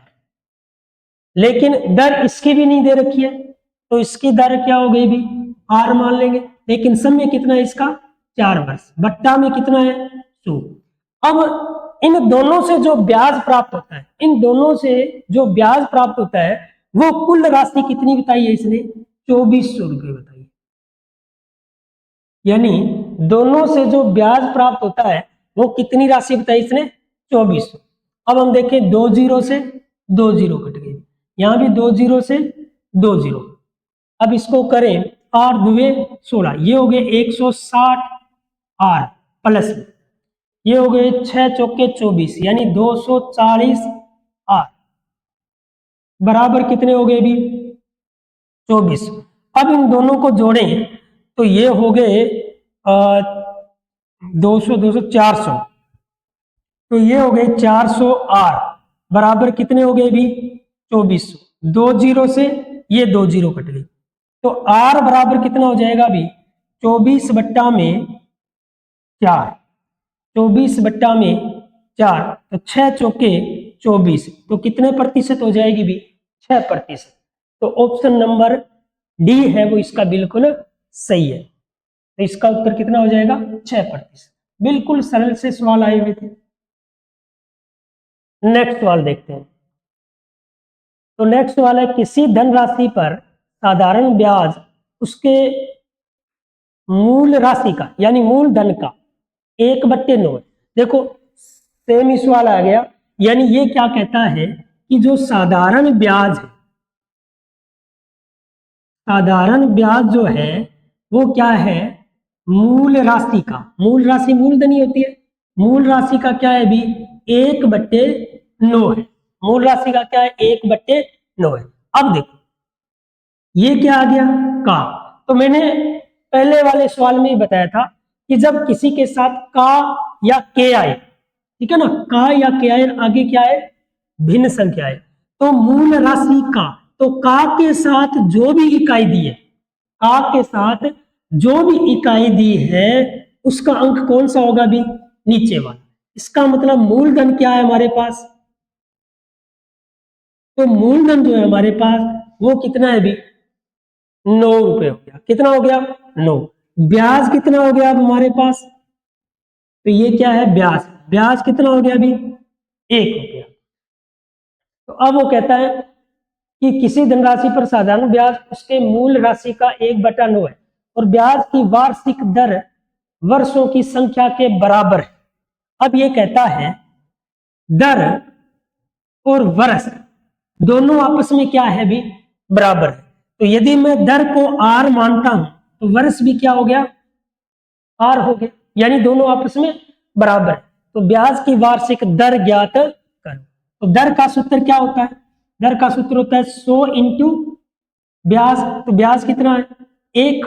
लेकिन दर इसकी भी नहीं दे रखी है, तो इसकी दर क्या हो गई भी? आर मान लेंगे। लेकिन समय कितना है इसका? 4 वर्ष बट्टा में कितना है? 100। अब इन दोनों से जो ब्याज प्राप्त होता है, इन दोनों से जो ब्याज प्राप्त होता है वो कुल राशि कितनी बताई है इसने? 2400 रुपये बताई। यानी दोनों से जो ब्याज प्राप्त होता है वो कितनी राशि बताई इसने? 2400। अब हम देखें 2 जीरो से 2 जीरो कट गए, यहां भी 2 जीरो से 2 जीरो। अब इसको करें 8 दुए 16, ये हो गए 160 आर प्लस में ये हो गए 6 चौके 24 यानी 240 आर बराबर कितने हो गए भी? 24। अब इन दोनों को जोड़ें तो ये हो गए 200 200 400। तो ये हो गए 400 आर बराबर कितने हो गए भी? 2400। 2 जीरो से ये 2 जीरो कट गई, तो आर बराबर कितना हो जाएगा भी? 24 बट्टा में 4। 24 बट्टा में 4 तो 6 चौके 24, तो कितने प्रतिशत हो जाएगी भी? 6%। तो ऑप्शन नंबर डी है वो इसका बिल्कुल सही है। तो इसका उत्तर कितना हो जाएगा? 6%। बिल्कुल सरल से सवाल आए हुए थे। नेक्स्ट सवाल देखते हैं। तो नेक्स्ट सवाल है, किसी धनराशि पर साधारण ब्याज उसके मूल राशि का यानी मूलधन का 1/9 है। देखो सेम ही सवाल आ गया, यानी ये क्या कहता है कि जो साधारण ब्याज है, साधारण ब्याज जो है वो क्या है? मूल राशि का। मूल राशि मूलधन ही होती है। मूल राशि का क्या है भी? 1/9 है। मूल राशि का क्या है? 1/9 है। अब देखो ये क्या आ गया? का। तो मैंने पहले वाले सवाल में ही बताया था कि जब किसी के साथ का या के आए, ठीक है ना, का या के आए आगे क्या है? भिन्न संख्या है। तो मूल राशि का, तो का के साथ जो भी इकाई दी है, का के साथ जो भी इकाई दी है उसका अंक कौन सा होगा भी? नीचे वाला। इसका मतलब मूलधन क्या है हमारे पास, तो मूलधन जो है हमारे पास वो कितना है भी 9 रुपए हो गया। कितना हो गया 9। ब्याज कितना हो गया अब हमारे पास, तो ये क्या है ब्याज, ब्याज कितना हो गया अभी 1 हो गया। तो अब वो कहता है कि किसी धनराशि पर साधारण ब्याज उसके मूल राशि का 1/9 है और ब्याज की वार्षिक दर वर्षों की संख्या के बराबर है। अब ये कहता है दर और वर्ष दोनों आपस में क्या है भी बराबर है। तो यदि मैं दर को आर मानता हूं तो वर्ष भी क्या हो गया आर हो गया, यानी दोनों आपस में बराबर है। तो ब्याज की वार्षिक दर ज्ञात करो। तो दर का सूत्र क्या होता है, दर का सूत्र होता है 100 इंटू ब्याज। तो ब्याज कितना है 1,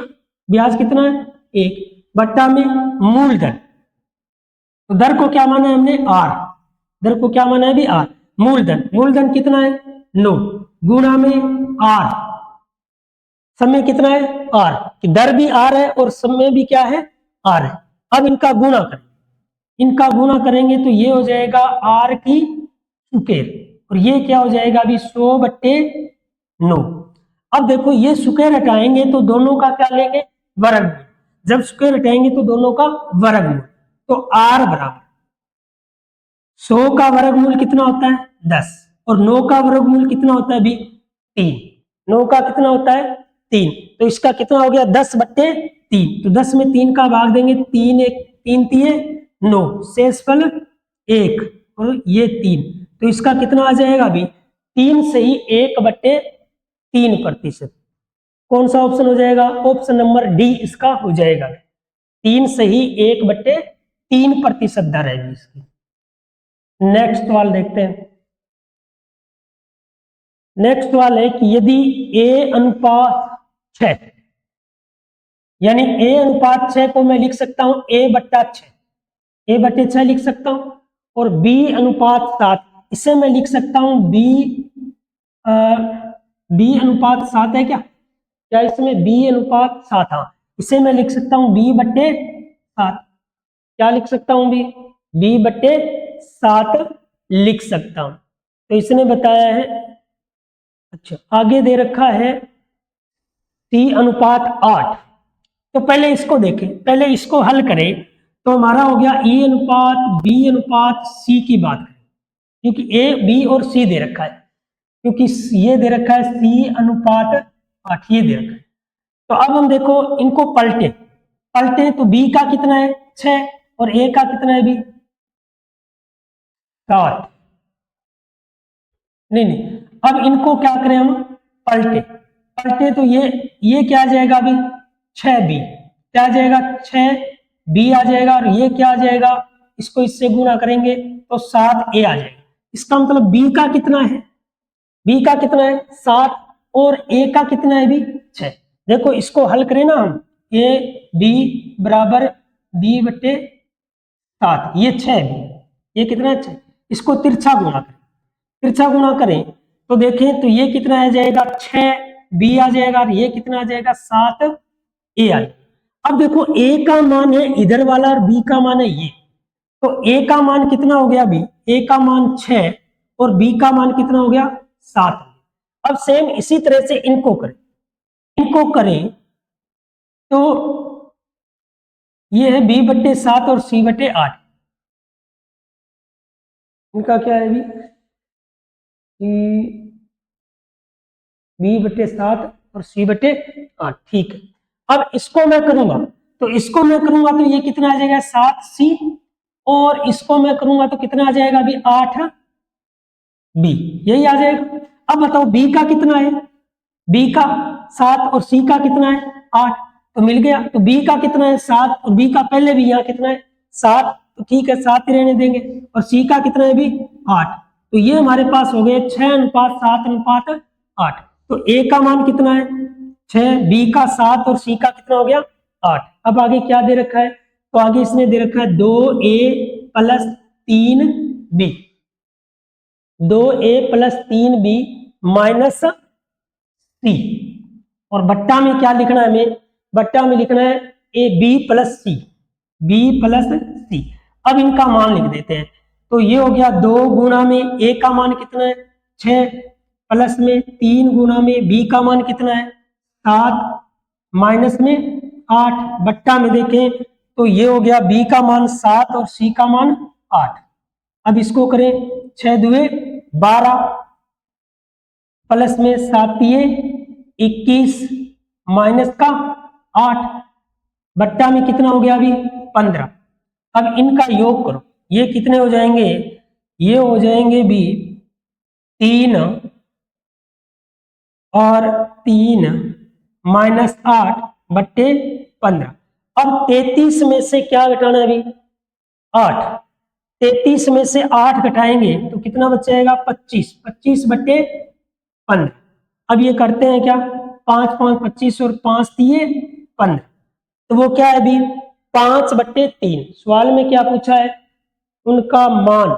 ब्याज कितना है 1 बट्टा में मूलधन। तो दर को क्या माना है हमने आर, दर को क्या माना है भी आर। मूलधन, मूलधन कितना है 9 गुणा में आर, समय कितना है आर, कि दर भी आर है और समय भी क्या है आर है। अब इनका गुणा करें, इनका गुणा करेंगे तो ये हो जाएगा आर की सुकेर और ये क्या हो जाएगा अभी 100/9। अब देखो ये सुकेर हटाएंगे तो दोनों का क्या लेंगे वर्गमूल, जब सुकेर हटाएंगे तो दोनों का वर्गमूल। तो आर बराबर 100 का वर्गमूल कितना होता है 10 और 9 का वर्गमूल कितना होता है अभी 3। 9 का कितना होता है 3, तो इसका कितना हो गया 10/3। तो 10 में 3 का भाग देंगे 3 1 3 3 9 शेषफल 1 और ये 3। तो इसका कितना आ जाएगा अभी 3 से ही 1/3%। कौन सा ऑप्शन हो जाएगा, ऑप्शन नंबर डी इसका हो जाएगा। 3 से ही 1/3% दर है इसकी। नेक्स्ट सवाल देखते हैं। नेक्स्ट सवाल है कि यदि a अनुपात 6, यानी a अनुपात 6 को मैं लिख सकता हूं a/6, a/6 लिख सकता हूं, और b अनुपात 7 इसे मैं लिख सकता हूं b अनुपात 7 है क्या, क्या इसमें b अनुपात 7, हाँ इसे मैं लिख सकता हूं b/7। क्या लिख सकता हूं b/7 लिख सकता हूं। तो इसने बताया है, अच्छा आगे दे रखा है c/8। तो पहले इसको देखें, पहले इसको हल करें तो हमारा हो गया e अनुपात b अनुपात c की बात करें, क्योंकि a b और c दे रखा है, क्योंकि ये दे रखा है c/8 ये दे रखा है। तो अब हम देखो इनको पलटे, तो b का कितना है 6 और a का कितना है भी 7। नहीं, अब इनको क्या करें हम पलटे तो ये क्या आ जाएगा अभी 6b, क्या आ जाएगा 6b आ जाएगा, और ये क्या आ जाएगा इसको इससे गुणा करेंगे तो 7a आ जाएगा। इसका मतलब b का कितना है, b का कितना है 7 और a का कितना है भी 6। देखो इसको हल करें ना हम, a b बराबर b/7, ये 6b, ये कितना है 6, इसको तिरछा गुणा करें, तिरछा गुणा करें तो देखें तो ये कितना आ जाएगा 6b आ जाएगा, और ये कितना आ जाएगा 7a आ जाएगा। अब देखो a का मान है इधर वाला और b का मान है ये, तो a का मान कितना हो गया अभी, a का मान 6 और b का मान कितना हो गया 7। अब सेम इसी तरह से इनको करें तो ये है b/7 और c/8। इनका क्या है अभी b/7 और c/8, ठीक है। अब इसको मैं करूंगा तो ये कितना आ जाएगा 7c, और इसको मैं करूंगा तो कितना आ जाएगा अभी 8b, यही आ जाएगा। अब बताओ b का कितना है, b का 7 और c का कितना है 8, तो मिल गया। तो b का कितना है 7 और b का पहले भी यहाँ कितना है 7, तो ठीक है 7 ही रहने देंगे, और c का कितना है भी 8। तो ये हमारे पास हो गए 6:7:8। तो a का मान कितना है 6, b का 7 और c का कितना हो गया 8। अब आगे क्या दे रखा है, तो आगे इसने दे रखा है 2a + 3b, 2a + 3b - c, और बट्टा में क्या लिखना है हमें, बट्टा में लिखना है a b + c, b + c। अब इनका मान लिख देते हैं। तो ये हो गया 2 गुना में ए का मान कितना है 6, प्लस में 3 गुना में बी का मान कितना है 7, माइनस में 8, बट्टा में देखें तो ये हो गया बी का मान 7 और सी का मान 8। अब इसको करें 6 दुए 12, प्लस में 7 तिये 21, माइनस का 8, बट्टा में कितना हो गया अभी 15। अब इनका योग करो, ये कितने हो जाएंगे, ये हो जाएंगे भी 3 और 3 माइनस 8 बट्टे 15। अब 33 में से क्या घटाना है अभी 8, 33 में से 8 घटाएंगे तो कितना बचेगा 25, 25 बट्टे 15। अब ये करते हैं क्या 5 5 25 और 5 तिये 15, तो वो क्या है अभी 5 बट्टे 3। सवाल में क्या पूछा है उनका मान,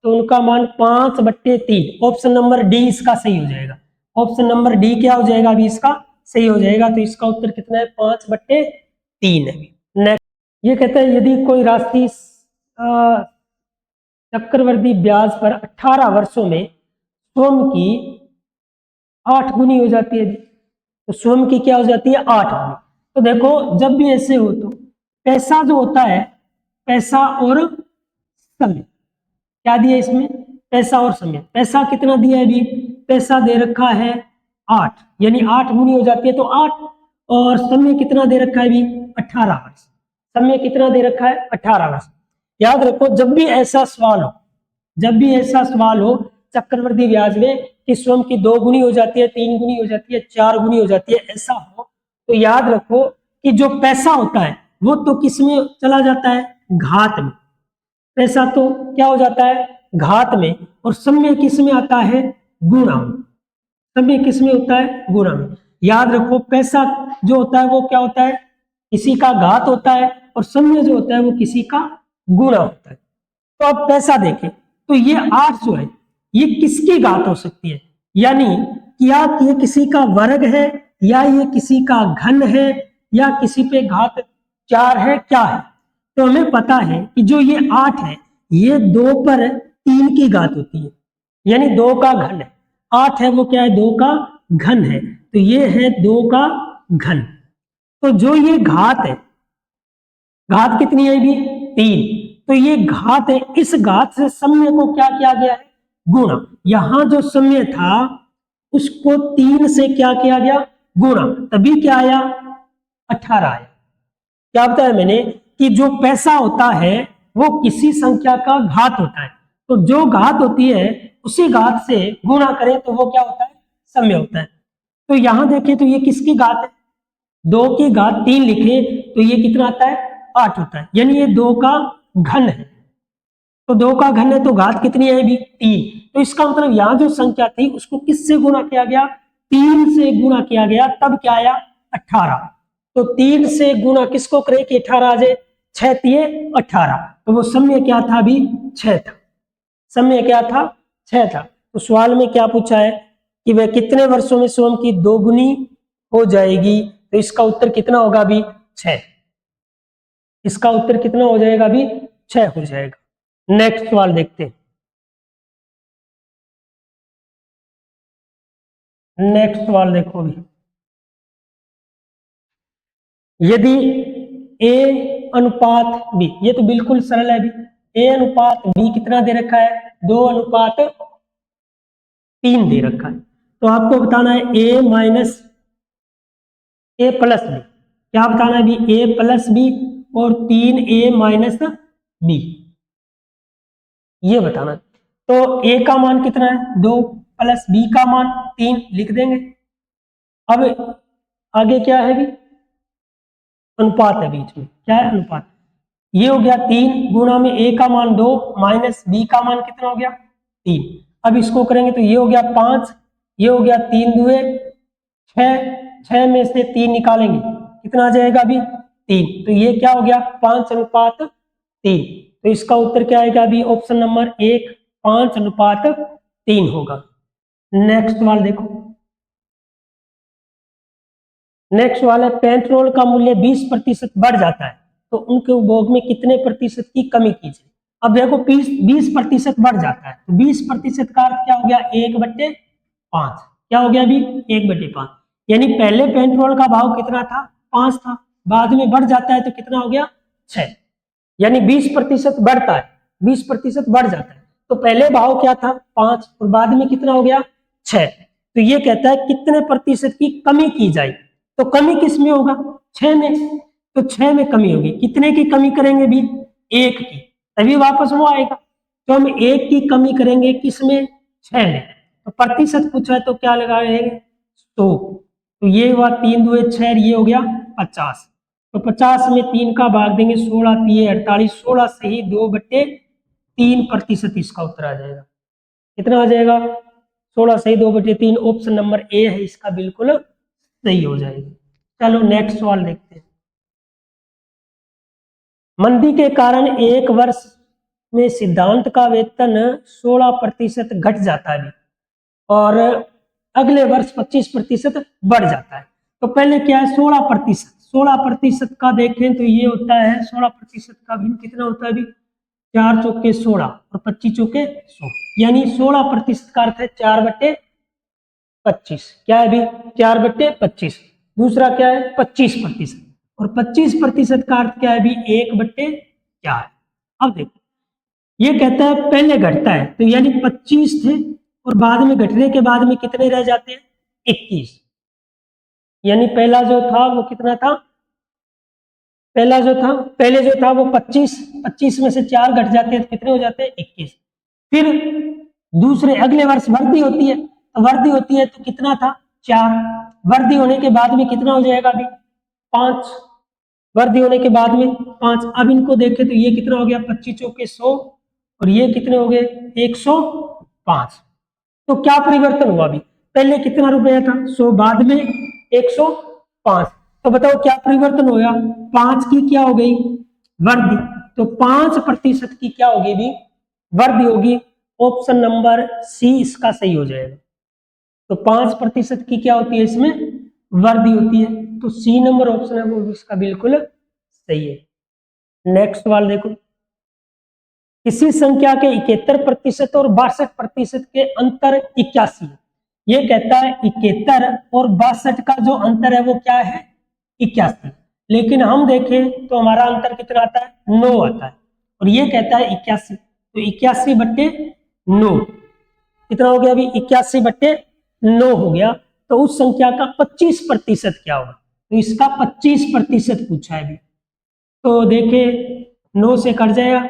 तो उनका मान 5 बट्टे 3। ऑप्शन नंबर डी इसका सही हो जाएगा। ऑप्शन नंबर डी क्या हो जाएगा अभी इसका सही हो जाएगा। तो इसका उत्तर कितना है 5 बट्टे 3 है। नेक्स्ट ये कहता है यदि कोई राशि चक्रवृद्धि ब्याज पर 18 वर्षों में स्वयं की 8 गुनी हो जाती है, तो स्वयं की क्या हो जाती है 8 गुनी। तो देखो जब भी ऐसे हो तो पैसा जो होता है, पैसा और समय, क्या दिया इसमें पैसा और समय। पैसा कितना दिया है अभी, पैसा दे रखा है 8, यानी 8 गुनी हो जाती है तो 8, और समय कितना दे रखा है अभी 18 वर्ष। समय कितना दे रखा है 18 वर्ष। याद रखो जब भी ऐसा सवाल हो, जब भी ऐसा सवाल हो चक्रवृद्धि ब्याज में कि स्वयं की 2 गुनी हो जाती है, 3 गुनी हो जाती है, 4 गुनी हो जाती है, ऐसा हो तो याद रखो कि जो पैसा होता है वो तो किस में चला जाता है घात में। पैसा तो क्या हो जाता है घात में, और समय किस में आता है गुणा में। समय किस में होता है गुणा में। याद रखो पैसा जो होता है वो क्या होता है किसी का घात होता है, और समय जो होता है वो किसी का गुणा होता है। तो अब पैसा देखें तो ये 8 जो है ये किसकी घात हो सकती है, यानी क्या ये किसी का वर्ग है, या ये किसी का घन है, या किसी पे घात 4 है, क्या है। तो हमें पता है कि जो ये 8 है ये 2 पर 3 की घात होती है, यानी 2 का घन है। 8 है वो क्या है 2 का घन है, तो ये है 2 का घन। तो जो ये घात है, घात कितनी है भी 3, तो ये घात है, इस घात से समय को क्या किया गया है गुणा। यहां जो समय था उसको 3 से क्या किया गया गुणा, तभी क्या आया 18 आया। क्या बताया मैंने कि जो पैसा होता है वो किसी संख्या का घात होता है, तो जो घात होती है उसी घात से गुणा करें तो वो क्या होता है समय होता है। तो यहां देखें तो ये किसकी घात है 2 की घात 3 लिखे तो ये कितना आता है 8 होता है, यानी ये 2 का घन है। तो 2 का घन है तो घात कितनी है भी 3। तो इसका मतलब यहाँ जो संख्या थी उसको किससे गुणा किया गया 3 से गुणा किया गया, तब क्या आया 18। तो 3 से गुणा किसको करे कि 18 आ जाए, 6 तिये 18, तो वो समय क्या था अभी 6 था। समय क्या था 6 था। तो सवाल में क्या पूछा है कि वह कितने वर्षों में स्वयं की 2 गुनी हो जाएगी, तो इसका उत्तर कितना होगा अभी 6। इसका उत्तर कितना हो जाएगा अभी 6 हो जाएगा। नेक्स्ट सवाल देखते हैं। नेक्स्ट सवाल देखो अभी, यदि a अनुपात b, ये तो बिल्कुल सरल है अभी, a अनुपात b कितना दे रखा है 2 अनुपात 3 दे रखा है। तो आपको बताना है a minus a plus b, क्या बताना है अभी a प्लस b और 3a माइनस b, ये बताना। तो a का मान कितना है 2 प्लस b का मान 3 लिख देंगे। अब आगे क्या है भी अनुपात है, बीच में क्या है अनुपात। ये हो गया 3 गुणा में a का मान 2 माइनस b का मान कितना हो गया 3। अब इसको करेंगे तो ये हो गया 5, ये हो गया 3 दुए 6, 6 में से 3 निकालेंगे कितना आ जाएगा अभी 3, तो ये क्या हो गया 5 अनुपात 3। तो इसका उत्तर क्या आएगा अभी ऑप्शन नंबर 1 5 अनुपात 3 होगा। नेक्स्ट सवाल देखो। नेक्स्ट सवाल है पेट्रोल का मूल्य 20% बढ़ जाता है तो उनके उपभोग में कितने प्रतिशत की कमी की जाए। अब देखो 20% बढ़ जाता है, तो 20% का अर्थ क्या हो गया, 1/5। क्या हो गया अभी, 1/5। यानी पहले पेट्रोल का भाव कितना था, 5 था, बाद में बढ़ जाता है तो कितना हो गया, 6। यानी 20% बढ़ता है, 20% बढ़ जाता है। तो पहले भाव क्या था, 5, और बाद में कितना हो गया, 6। तो ये कहता है कितने प्रतिशत की कमी की जाए, तो कमी किस में होगा, 6 में। तो 6 में कमी होगी, कितने की कमी करेंगे भी, 1 की, तभी वापस वो आएगा। तो हम 1 की कमी करेंगे किसमें, 6 में। तो प्रतिशत पूछा है तो क्या लगाएंगे, 100। तो ये हुआ 3 2 6, ये हो गया 50। तो 50 में 3 का भाग देंगे, 16 3 48, 16 से ही 2/3% इसका उत्तर आ जाएगा। कितना आ जाएगा, 16 से ही 2/3। ऑप्शन नंबर ए है इसका बिल्कुल सही हो जाएगा। चलो नेक्स्ट सवाल देखते हैं। मंदी के कारण एक वर्ष में सिद्धांत का वेतन 16% घट जाता है और अगले वर्ष 25% बढ़ जाता है। तो पहले क्या है, 16%। 16% का देखें तो ये होता है, 16% का भिन्न कितना होता है अभी, 4 चौके 16 और 25 चौके 100, यानी 16% का अर्थ है 4/25। क्या है अभी, 4/25। दूसरा क्या है, 25%, और 25% का अर्थ क्या है अभी, 1/4। अब देखो ये कहता है पहले घटता है, तो यानी 25 थे और बाद में घटने के बाद में कितने रह जाते हैं, 21। यानी पहला जो था वो कितना था, पहले जो था वो 25 में से 4 घट जाते हैं तो कितने हो जाते हैं, 21। फिर दूसरे अगले वर्ष वृद्धि होती है, तो वृद्धि होती है तो कितना था, 4। वृद्धि होने के बाद में कितना हो जाएगा अभी, 5। वृद्धि होने के बाद में 5। अब इनको देखें तो ये कितना हो गया, 25 चौके 100 और ये कितने हो गए, 105। तो क्या परिवर्तन हुआ अभी, पहले कितना रुपया था, 100, बाद में 105। तो बताओ क्या परिवर्तन होगा, 5 की क्या हो गई, वृद्धि। तो 5% की क्या होगी भी, वृद्धि होगी। ऑप्शन नंबर सी इसका सही हो जाएगा। तो 5% की क्या होती है इसमें, वृद्धि होती है। तो सी नंबर ऑप्शन है वो इसका बिल्कुल सही है। नेक्स्ट सवाल देखो, किसी संख्या के 71% और 62% के अंतर 81 है। ये कहता है 71 और 62 का जो अंतर है वो क्या है, 81। लेकिन हम देखें तो हमारा अंतर कितना आता है, 9 आता है, और ये कहता है 81। तो 81/9 कितना हो गया अभी, 81/9 हो गया। तो उस संख्या का 25% क्या होगा, तो इसका 25% पूछा है अभी। तो देखे 9 से कट जाएगा,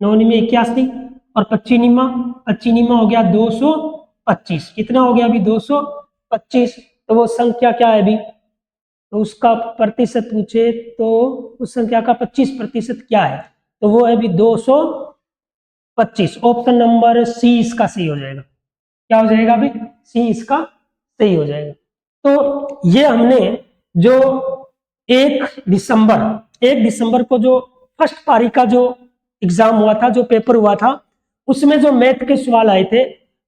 9 में 81 और 25 हो गया 225। कितना हो गया अभी, 225। तो वो संख्या क्या है अभी, तो उसका प्रतिशत पूछे तो उस संख्या का 25% क्या है, तो वो है अभी 225। ऑप्शन नंबर सी इसका सही हो जाएगा। क्या हो जाएगा अभी, सी इसका सही हो जाएगा। तो ये हमने जो 1 दिसंबर को जो फर्स्ट पारी का जो एग्जाम हुआ था, जो पेपर हुआ था, उसमें जो मैथ के सवाल आए थे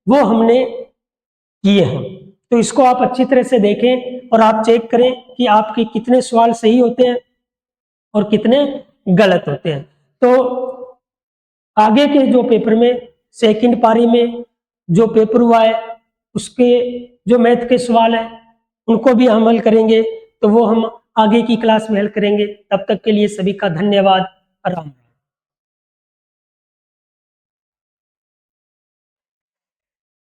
वो हमने किए हैं। तो इसको आप अच्छी तरह से देखें और आप चेक करें कि आपके कितने सवाल सही होते हैं और कितने गलत होते हैं। तो आगे के जो पेपर में, सेकंड पारी में जो पेपर हुआ है उसके जो मैथ के सवाल है उनको भी हम हल करेंगे। तो वो हम आगे की क्लास में हल करेंगे। तब तक के लिए सभी का धन्यवाद। राम।